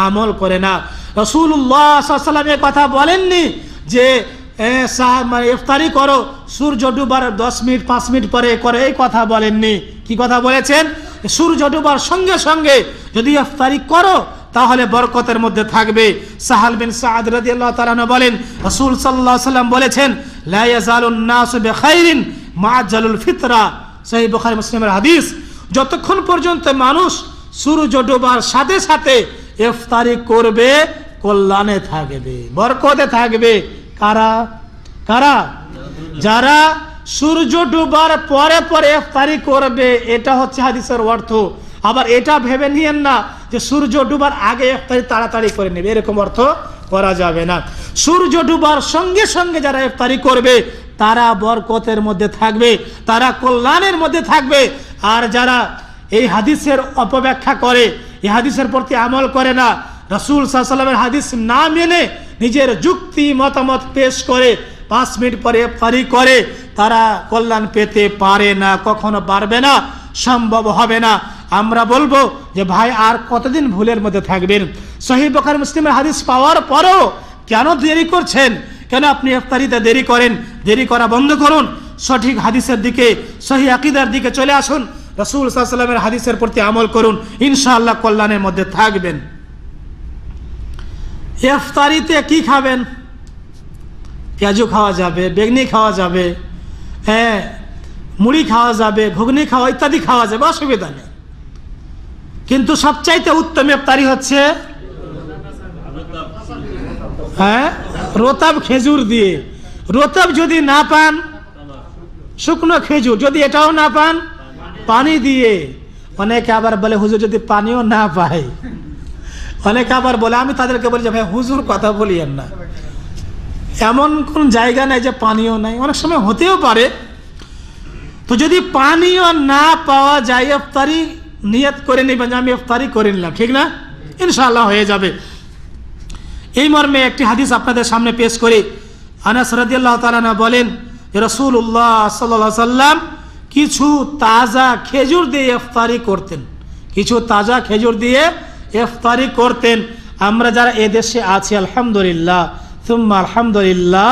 আমল করে না। রাসূলুল্লাহ সাল্লাল্লাহু আলাইহি ওয়াসাল্লাম এ কথা বলেননি যে ইফতারি করো সূর্য ডুবার 10 মিনিট 5 মিনিট পরে করে, এই কথা বলেননি। কি কথা বলেছেন? সূর্য ডুবার সঙ্গে সঙ্গে যদি ইফতারি করো তাহলে বরকতের মধ্যে থাকবে। সাহাল বিন সাদ রাদিয়াল্লাহু তাআলা আনহু বলেন, রাসূল সাল্লাল্লাহু আলাইহি ওয়াসাল্লাম বলেছেন, লা ইয়াজালুন নাসু বিখাইরিন মা'আজালুল ফিতরা। সহিহ বুখারী মুসলিমের হাদিস। যতক্ষণ পর্যন্ত মানুষ সূর্য ডোবার সাথে সাথে ইফতারি করবে কল্যাণে থাকবে, বরকতে থাকবে। কারা কারা? যারা সূর্য ডুবার পরে পরে ইফতারি করবে, এটা হচ্ছে হাদিসের অর্থ। আবার এটা ভেবে নিয়েন না যে সূর্য ডুবার আগে ইফতারি তাড়াতাড়ি করে নেবে, এরকম অর্থ করা যাবে না। সূর্য ডুবার সঙ্গে সঙ্গে যারা ইফতারি করবে তারা বরকতের মধ্যে থাকবে, তারা কল্যাণের মধ্যে থাকবে। আর যারা এই হাদিসের অপব্যাখ্যা করে, এই হাদিসের প্রতি আমল করে না, রাসূল সাল্লাল্লাহু আলাইহি ওয়াসাল্লামের হাদিস না মেনে নিজের যুক্তি মতামত পেশ করে 5 মিনিট পরে ইফতারি করে, তারা কল্যাণ পেতে পারে না, কখনো পারবে না, সম্ভব হবে না। আমরা বলবো যে ভাই আর কতদিন ভুলের মধ্যে থাকবেন? সহিহ বুখারী মুসলিমের হাদিস পাওয়ার পরও কেন দেরি করছেন? কেন আপনি ইফতারিতে দেরি করেন? দেরি করা বন্ধ করুন, সঠিক হাদিসের দিকে, সহিহ আকীদার দিকে চলে আসুন, রাসূল সাল্লাল্লাহু আলাইহি ওয়াসাল্লামের হাদিসের প্রতি আমল করুন, ইনশাআল্লাহ কল্যাণের মধ্যে থাকবেন। ইফতারিতে কি খাবেন? পেঁয়াজু খাওয়া যাবে, বেগনি খাওয়া যাবে, হ্যাঁ, মুড়ি খাওয়া যাবে, ঘুগনি খাওয়া ইত্যাদি খাওয়া যাবে, অসুবিধা নেই। কিন্তু সবচাইতে উত্তম ইফতারি হচ্ছে হ্যাঁ রতাব খেজুর দিয়ে। রতাব যদি না পান, শুকনো খেজুর, যদি এটাও না পান, পানি দিয়ে। অনেকে আবার বলে হুজুর যদি পানিও না পাই, অনেকে আবার বলে, আমি তাদেরকে বলি যে ভাই হুজুর কথা বলিয়েন না, এমন কোন জায়গা নাই যে পানিও নাই, অনেক সময় হতেও পারে। তো যদি পানিও না পাওয়া যায়, ইফতারি নিয়ত করে নেবেন যে আমি ইফতারি করে নিলাম, ঠিক না? ইনশাআল্লাহ হয়ে যাবে। এই মর্মে একটি হাদিস আপনাদের সামনে পেশ করি। আনাস রাদিয়াল্লাহু তাআলা আনহু বলেন, রাসূলুল্লাহ সাল্লাল্লাহু আলাইহি ওয়াসাল্লাম কিছু তাজা খেজুর দিয়ে ইফতারি করতেন, কিছু তাজা খেজুর দিয়ে ইফতারি করতেন। আমরা যারা এদেশে আছি আলহামদুলিল্লাহ সুম্মা আলহামদুলিল্লাহ,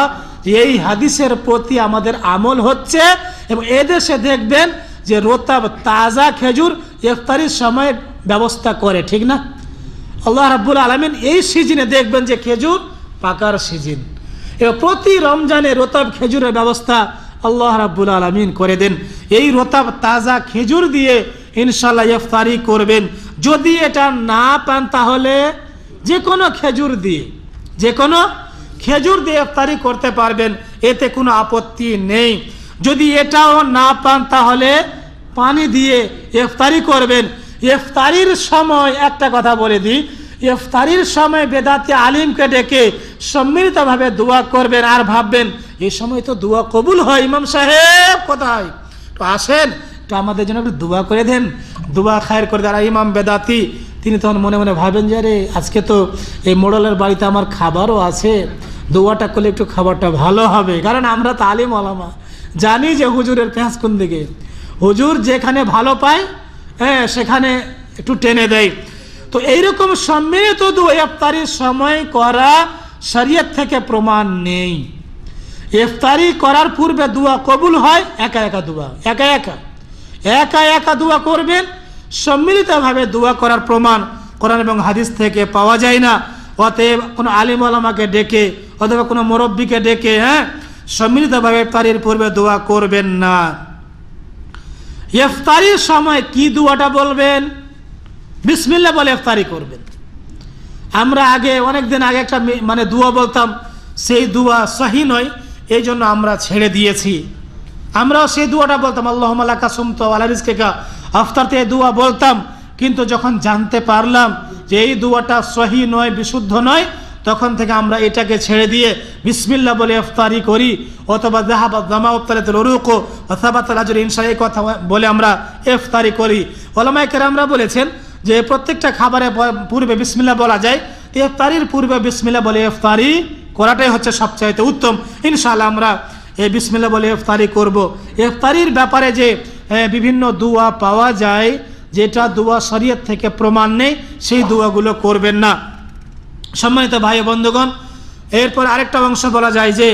এই হাদিসের প্রতি আমাদের আমল হচ্ছে। এবং এদেশে দেখবেন যে রতাব তাজা খেজুর ইফতারির সময় ব্যবস্থা করে, ঠিক না? আল্লাহ রাব্বুল আলামিন এই সিজনে দেখবেন যে খেজুর পাকার সিজন, এবং প্রতি রমজানে রতাব খেজুরের ব্যবস্থা আল্লাহ রাব্বুল আলামিন করে দেন। এই রতাব তাজা খেজুর দিয়ে ইনশাআল্লাহ ইফতারি করবেন। যদি এটা না পান তাহলে যে কোনো খেজুর দিয়ে, যে কোনো খেজুর দিয়ে ইফতারি করতে পারবেন, এতে কোনো আপত্তি নেই। যদি এটাও না পান তাহলে পানি দিয়ে ইফতারি করবেন। ইফতারির সময় একটা কথা বলে দিই, ইফতারির সময় বেদাতি আলিমকে ডেকে সম্মিলিতভাবে দোয়া করবেন, আর ভাববেন এই সময় তো দোয়া কবুল হয়, ইমাম সাহেব কোথায়, তো আসেন তো আমাদের জন্য একটু দোয়া করে দেন, দোয়া খায়ের করে দেন। আর ইমাম বেদাতি তিনি তখন মনে মনে ভাবেন যে আরে আজকে তো এই মোড়লের বাড়িতে আমার খাবারও আছে, দোয়াটা করলে একটু খাবারটা ভালো হবে। কারণ আমরা তো আলিম ওলামা, জানি যে হুজুরের পেঁয়াজ কোন দিকে, হুজুর যেখানে ভালো পায় হ্যাঁ সেখানে একটু টেনে দেয়। তো এইরকম সম্মিলিত দোয়া ইফতারির সময় করা শরীয়ত থেকে প্রমাণ নেই। ইফতারি করার পূর্বে দোয়া কবুল হয় একা একা দোয়া, একা একা দোয়া করবেন। সম্মিলিতভাবে দোয়া করার প্রমাণ কোরআন এবং হাদিস থেকে পাওয়া যায় না। অতএব কোনো আলিম ওলামাকে ডেকে অথবা কোনো মুরব্বীকে ডেকে সম্মিলিতভাবে ইফতারির পূর্বে দোয়া করবেন না। ইফতারির সময় কি দোয়াটা বলবেন? বিসমিল্লাহ বলে ইফতারি করবেন। আমরা আগে অনেকদিন আগে একটা দোয়া বলতাম, সেই দোয়া সহি নয়, এই জন্য আমরা ছেড়ে দিয়েছি। আমরাও সেই দোয়াটা বলতাম, আল্লাহুম্মা লাকা সুমতু ওয়া আলা রিজকিকা আফতারতে, এই দোয়া বলতাম। কিন্তু যখন জানতে পারলাম যে এই দোয়াটা সহি নয়, বিশুদ্ধ নয়, তখন থেকে আমরা এটাকে ছেড়ে দিয়ে বিসমিল্লাহ বলে ইফতারি করি, অথবা যাহাবাত জামাউ তালাতুল উরুক ওয়া সাবাতাল আজর ইনশাআল্লাহ, এই কথা বলে আমরা ইফতারি করি। উলামায়ে কেরামরা বলেছেন যে প্রত্যেকটা খাবারের পূর্বে বিসমিল্লাহ বলা যায়, ইফতারির পূর্বে বিসমিল্লাহ বলে ইফতারি করাটাই হচ্ছে সবচাইতে উত্তম। ইনশাআল্লাহ আমরা এই বিসমিল্লাহ বলে ইফতারি করব। ইফতারির ব্যাপারে যে বিভিন্ন দোয়া পাওয়া যায়, যেটা দোয়া শরীয়ত থেকে প্রমাণ নেই, সেই দোয়াগুলো করবেন না। সম্মানিত ভাই বন্ধুগণ, এরপর আরেকটা অংশ বলা যায় যে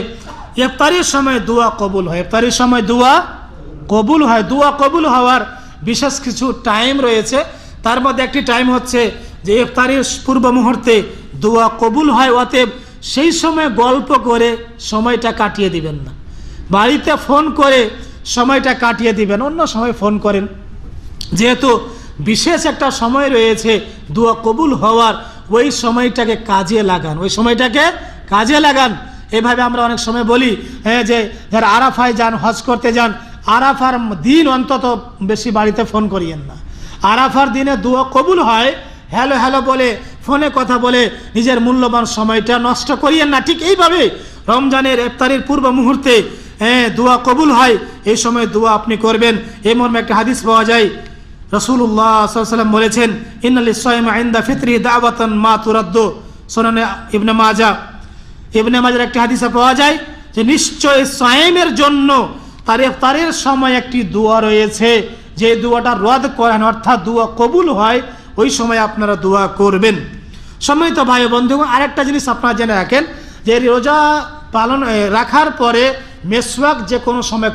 ইফতারির সময় দোয়া কবুল হয়। ইফতারির সময় দোয়া কবুল হয়। দোয়া কবুল হওয়ার বিশেষ কিছু টাইম রয়েছে। তার মধ্যে একটি টাইম হচ্ছে যে ইফতারির পূর্ব মুহূর্তে দোয়া কবুল হয়। অতএব সেই সময় গল্প করে সময়টা কাটিয়ে দিবেন না, বাড়িতে ফোন করে সময়টা কাটিয়ে দিবেন, অন্য সময় ফোন করেন। যেহেতু বিশেষ একটা সময় রয়েছে দোয়া কবুল হওয়ার, ওই সময়টাকে কাজে লাগান। এভাবে আমরা অনেক সময় বলি যে যারা আরাফায় যান, হজ করতে যান, আরাফার দিন অন্তত বেশি বাড়িতে ফোন করিয়েন না। আরাফার দিনে দোয়া কবুল হয়, হ্যালো বলে ফোনে কথা বলে নিজের মূল্যবান সময়টা নষ্ট করিয়েন না। ঠিক এইভাবে রমজানের ইফতারির পূর্ব মুহূর্তে দোয়া কবুল হয়, এই সময় দোয়া আপনি করবেন। এই মর্মে একটা হাদিস পাওয়া যায়, রাসূলুল্লাহ সাল্লাল্লাহু আলাইহি ওয়াসাল্লাম বলেছেন, ইন্না লিস-সাইমি ইনদা ফিতরিহি দাওয়াতান মা তুরাদ্দু। সুনান ইবনে মাজার একটি হাদিসে পাওয়া যায় যে নিশ্চয় সায়েমের জন্য তার ইফতারের সময় একটি দোয়া রয়েছে, যে দোয়াটা রদ করেন, অর্থাৎ দোয়া কবুল হয়, ওই সময় আপনারা দোয়া করবেন। সম্মানিত ভাই বন্ধুগণ, আরেকটা জিনিস আপনারা জেনে রাখেন যে রোজা পালন রাখার পরে মেসওয়াক যে কোনো সময়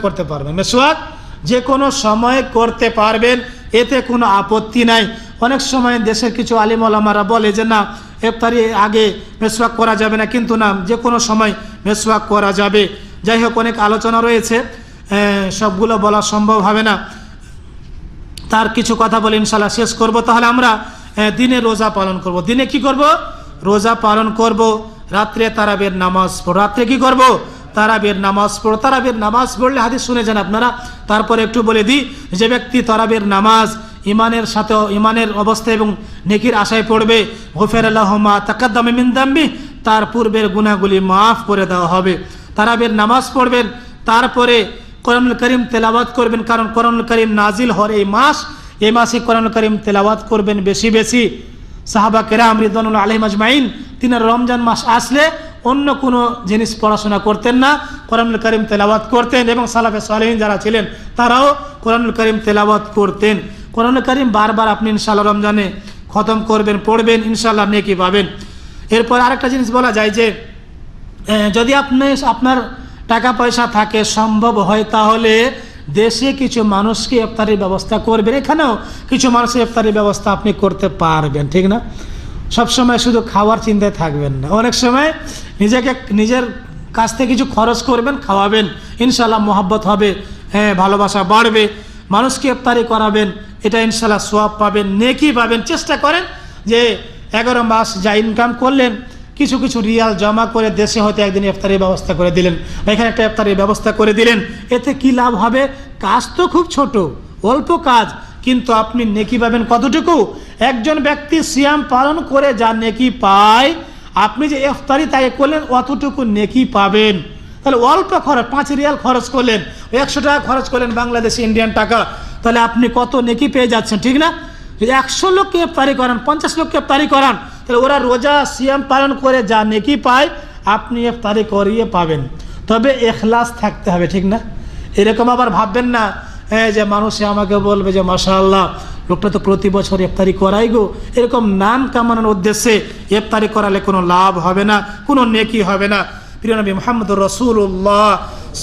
করতে পারবেন, এতে কোনো আপত্তি নাই। অনেক সময় দেশের কিছু আলিম ওলামারা বলে যে না, ইফতারি আগে মেসওয়াক করা যাবে না, কিন্তু না, যে কোনো সময় মেসওয়াক করা যাবে। যাই হোক, অনেক আলোচনা রয়েছে, সবগুলো বলা সম্ভব হবে না। তার কিছু কথা বলে ইনশাআল্লাহ শেষ করব। তাহলে আমরা দিনে রোজা পালন করব। দিনে কি করব? রোজা পালন করব। রাত্রে তারাবির নামাজ পড়ব। রাত্রে কি করব? তারাবির নামাজ পড়ব। তারাবির নামাজ পড়লে হাদিস শুনে যান আপনারা। তারপরে একটু বলে দিই, যে ব্যক্তি তারাবির নামাজ ইমানের অবস্থায় এবং নেকির আশায় পড়বে, গফিরা লাহু মা তাকাদ্দামা মিন যামবি, তার পূর্বের গুনাহগুলি মাফ করে দেওয়া হবে। তারাবির নামাজ পড়বেন, তারপরে কোরআনুল কারীম তেলাওয়াত করবেন, কারণ কোরআনুল কারীম নাজিল হওয়ার এই মাসে কোরআনুল কারীম তেলাওয়াত করবেন বেশি বেশি। সাহাবা কেরাম রিদওয়ানুল্লাহি আলাইহিম আজমাইন, তিনি রমজান মাস আসলে অন্য কোনো জিনিস পড়াশোনা করতেন না, কোরআনুল কারীম তেলাওয়াত করতেন। এবং সালাফে সালেহিন যারা ছিলেন তারাও কোরআনুল কারীম তেলাওয়াত করতেন। কোরআনুল কারীম বারবার আপনি ইনশাআল্লাহ রমজানে খতম করবেন, পড়বেন, ইনশাআল্লাহ নেকি পাবেন। এরপর আরেকটা জিনিস বলা যায় যে যদি আপনার টাকা পয়সা থাকে, সম্ভব হয়, তাহলে দেশে কিছু মানুষকে ইফতারির ব্যবস্থা করবেন। এখানেও কিছু মানুষের ইফতারির ব্যবস্থা আপনি করতে পারবেন, ঠিক না? সবসময় শুধু খাওয়ার চিন্তায় থাকবেন না, অনেক সময় নিজের কাছ থেকে কিছু খরচ করবেন, খাওয়াবেন, ইনশাআল্লাহ মহব্বত হবে, ভালোবাসা বাড়বে। মানুষকে ইফতারি করাবেন, এটা ইনশাআল্লাহ সওয়াব পাবেন, নেকি পাবেন। চেষ্টা করেন যে 11 মাস যা ইনকাম করলেন, কিছু রিয়াল জমা করে দেশে হয়তো একদিন ইফতারির ব্যবস্থা করে দিলেন, বা এখানে একটা ইফতারির ব্যবস্থা করে দিলেন। এতে কি লাভ হবে? কাজ তো খুব ছোট, অল্প কাজ, কিন্তু আপনি নেকি পাবেন কতটুকু? একজন ব্যক্তি সিয়াম পালন করে যা নেকি পায়, আপনি যে ইফতারি তাই করলেন, অতটুকু নেকি পাবেন। তাহলে অল্প খরচ, 5 রিয়াল খরচ করলেন, 100 টাকা খরচ করলেন বাংলাদেশি ইন্ডিয়ান টাকা, তাহলে আপনি কত নেকি পেয়ে যাচ্ছেন, ঠিক না? যদি 100 লোককে ইফতারি করান, 50 লোককে ইফতারি করান, তাহলে ওরা রোজা সিয়াম পালন করে যা নেকি পায়, আপনি ইফতারি করিয়ে পাবেন। তবে ইখলাস থাকতে হবে, ঠিক না? এরকম আবার ভাববেন না যে মানুষে আমাকে বলবে যে মাশাআল্লাহ লোকটা তো প্রতি বছর ইফতারি করাই গো, এরকম নাম কামানোর উদ্দেশ্যে ইফতারি করালে কোনো লাভ হবে না, কোনো নেকি হবে না। প্রিয় নবী মুহাম্মদুর রাসূলুল্লাহ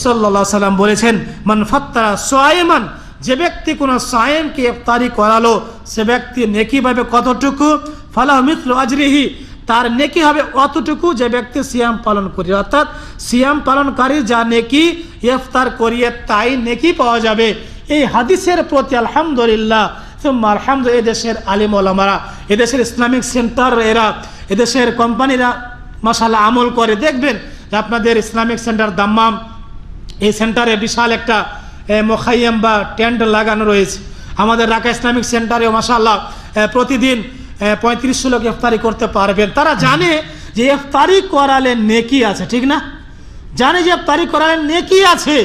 সাল্লাল্লাহু আলাইহি সাল্লাম বলেছেন, মান ফাত্তারা সায়মান, যে ব্যক্তি কোনো সায়েমকে ইফতারি করালো সে ব্যক্তি নেকি পাবে কতটুকু? ফালাহু মিথলু আজরিহি, তার নেকি হবে অতটুকু যে ব্যক্তি সিয়াম পালন করে। অর্থাৎ সিয়াম পালনকারী যা নেকি ইফতার করিয়ে তাই নেকি পাওয়া যাবে। এই হাদিসের প্রতি আলহামদুলিল্লাহ সুম্মা আলহামদুলিল্লাহ এদেশের আলিম ওলামারা, এদেশের ইসলামিক সেন্টার এরা, এদেশের কোম্পানিরা মাশাআল্লাহ আমল করে। দেখবেন যে আপনাদের ইসলামিক সেন্টার দাম্মাম, এই সেন্টারে বিশাল একটা মোখাইয়াম বা টেন্ট লাগানো রয়েছে। আমাদের ঢাকা ইসলামিক সেন্টারেও মাশাআল্লাহ প্রতিদিন 3500 লোক ইফতারি করতে পারবেন। তারা জানে যে ইফতারি করালে নেকি আছে, ঠিক না? জানে যে ইফতারি করালে নেকি আছে।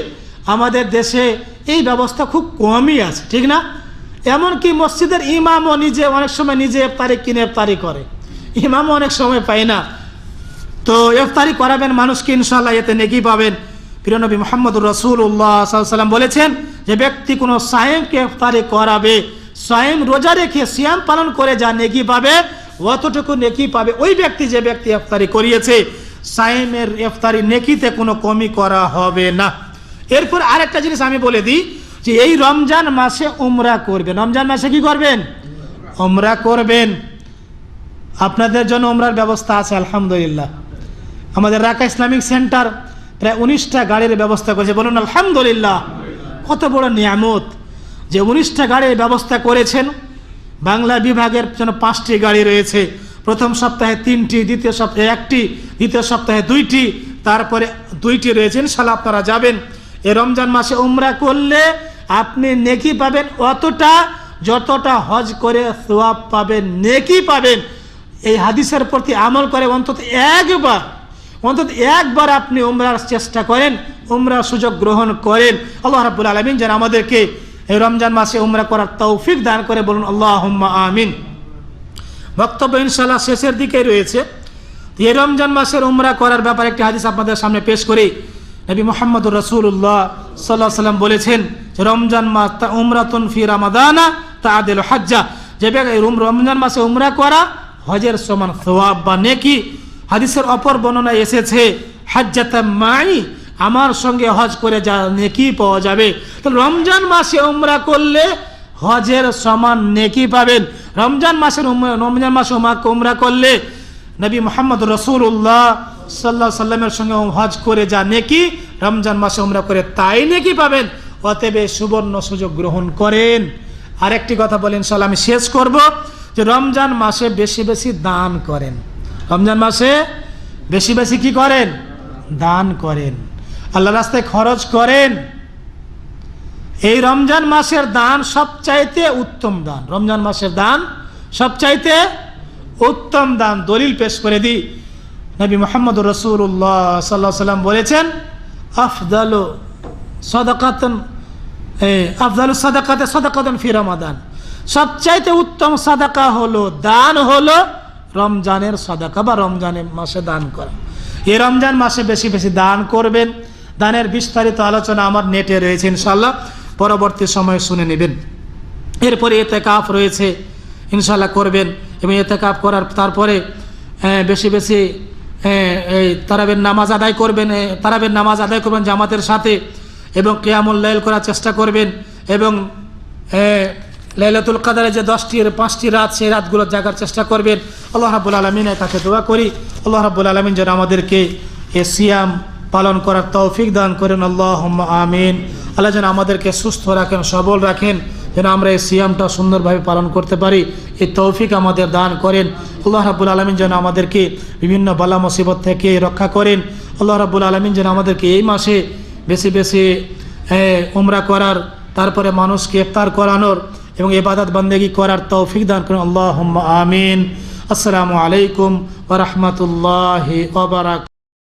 আমাদের দেশে এই ব্যবস্থা খুব কমই আছে, ঠিক না? এমনকি মসজিদের ইমামও নিজে অনেক সময় নিজে ইফতারি কিনে ইফতারি করে, ইমামও অনেক সময় পায় না। তো ইফতারি করাবেন মানুষকে, ইনশাআল্লাহ এতে নেকি পাবেন। প্রিয় নবী মুহাম্মদুর রাসূলুল্লাহ সাল্লাল্লাহু আলাইহি সাল্লাম বলেছেন, যে ব্যক্তি কোনো সায়েমকে ইফতারি করাবে, সায়েম রোজা রেখে সিয়াম পালন করে যা নেকি পাবে অতটুকু নেকি পাবে ওই ব্যক্তি যে ব্যক্তি ইফতারি করিয়েছে। সায়েমের ইফতারি নেকিতে কোনো কমি করা হবে না। এরপর আরেকটা জিনিস আমি বলে দিই, যে এই রমজান মাসে উমরা করবেন। রমজান মাসে কি করবেন? উমরা করবেন। আপনাদের জন্য উমরার ব্যবস্থা আছে আলহামদুলিল্লাহ। আমাদের ঢাকা ইসলামিক সেন্টার প্রায় 19টা গাড়ির ব্যবস্থা করেছে। বলুন আলহামদুলিল্লাহ, কত বড় নিয়ামত যে 19টা গাড়ির ব্যবস্থা করেছেন। বাংলা বিভাগের জন্য 5টি গাড়ি রয়েছে। প্রথম সপ্তাহে 3টি, দ্বিতীয় সপ্তাহে 1টি, দ্বিতীয় সপ্তাহে 2টি, তারপরে 2টি রয়েছে। ইনশাআল্লাহ আপনারা যাবেন। এই রমজান মাসে উমরা করলে আপনি নেকি পাবেন অতটা যতটা হজ করে সওয়াব পাবেন, নেকি পাবেন। এই হাদিসের প্রতি আমল করে অন্তত একবার আপনি উমরার চেষ্টা করেন, উমরার সুযোগ গ্রহণ করেন। আল্লাহ রাব্বুল আলামিন যেন আমাদেরকে এই রমজান মাসে উমরা করার তৌফিক দান করে। বলুন আল্লাহুম্মা আমিন। বক্তব্য ইনশাআল্লাহ শেষের দিকে রয়েছে। এই রমজান মাসের উমরা করার ব্যাপারে একটি হাদিস আপনাদের সামনে পেশ করি। নবী মুহাম্মদুর রাসূলুল্লাহ সাল্লাল্লাহু আলাইহি সাল্লাম বলেছেন, যে রমজান মাস উমরাতুন ফি রামাদানা তাআদিলু হাজ্জা, যে রমজান মাসে উমরা করা হজের সমান সওয়াব বা নেকি। হাদিসের অপর বর্ণনায় এসেছে, হাজ্জাতাম মাই, আমার সঙ্গে হজ করে যা নেকি পাওয়া যাবে। তো রমজান মাসে উমরা করলে হজের সমান নেকি পাবেন। রমজান মাসে উমরা করলে নবী মুহাম্মদ রাসূলুল্লাহ সাল্লাল্লাহু আলাইহি সাল্লামের সঙ্গে হজ করে যা নেকি, রমজান মাসে উমরা করে তাই নেকি পাবেন। অতএব সুবর্ণ সুযোগ গ্রহণ করেন। আরেকটি কথা বলেন, ইনশাআল্লাহ আমি শেষ করব, যে রমজান মাসে বেশি বেশি দান করেন। রমজান মাসে বেশি বেশি কি করেন? দান করেন, আল্লাহ রাস্তায় খরচ করেন। এই রমজান মাসের দান সবচাইতে উত্তম দান। রমজান মাসের দান সবচাইতে উত্তম দান। দলিল পেশ করে দিই। নবী মুহাম্মদুর রাসূলুল্লাহ সাল্লাল্লাহু আলাইহি সাল্লাম বলেছেন, আফদালু সাদাকাতে সাদাকাতুন ফি রমাদান, সবচাইতে উত্তম সাদাকা হলো, দান হলো রমজানের সাদাকা বা রমজানের মাসে দান করা। এই রমজান মাসে বেশি বেশি দান করবেন। দানের বিস্তারিত আলোচনা আমার নেটে রয়েছে, ইনশাআল্লাহ পরবর্তী সময়ে শুনে নেবেন। এরপরে ইতিকাফ রয়েছে, ইনশাআল্লাহ করবেন। এবং ইতিকাফ করার তারপরে বেশি বেশি এই তারাবির নামাজ আদায় করবেন। তারাবির নামাজ আদায় করবেন জামাতের সাথে, এবং কিয়ামুল লাইল করার চেষ্টা করবেন। এবং লাইলাতুল কদরে যে 5টি রাত, সেই রাতগুলো জাগার চেষ্টা করবেন। আল্লাহ রাব্বুল আলামিনের কাছে দোয়া করি, আল্লাহ রাব্বুল আলামিন যেন আমাদেরকে এই সিয়াম পালন করার তৌফিক দান করেন। আল্লাহুম্মা আমিন। আল্লাহ যেন আমাদেরকে সুস্থ রাখেন, সবল রাখেন, যেন আমরা এই সিয়ামটা সুন্দরভাবে পালন করতে পারি, এই তৌফিক আমাদের দান করেন। আল্লাহ রাব্বুল আলামিন যেন আমাদেরকে বিভিন্ন বালা মুসিবত থেকে রক্ষা করেন। আল্লাহ রাব্বুল আলামিন যেন আমাদেরকে এই মাসে বেশি বেশি উমরা করার, তারপরে মানুষকে ইফতার করানোর এবং ইবাদত বন্দেগী করার তৌফিক দান করেন। আল্লাহুম্মা আমিন। আসসালামু আলাইকুম ওয়া রাহমাতুল্লাহি ওয়া বারাকাতুহু।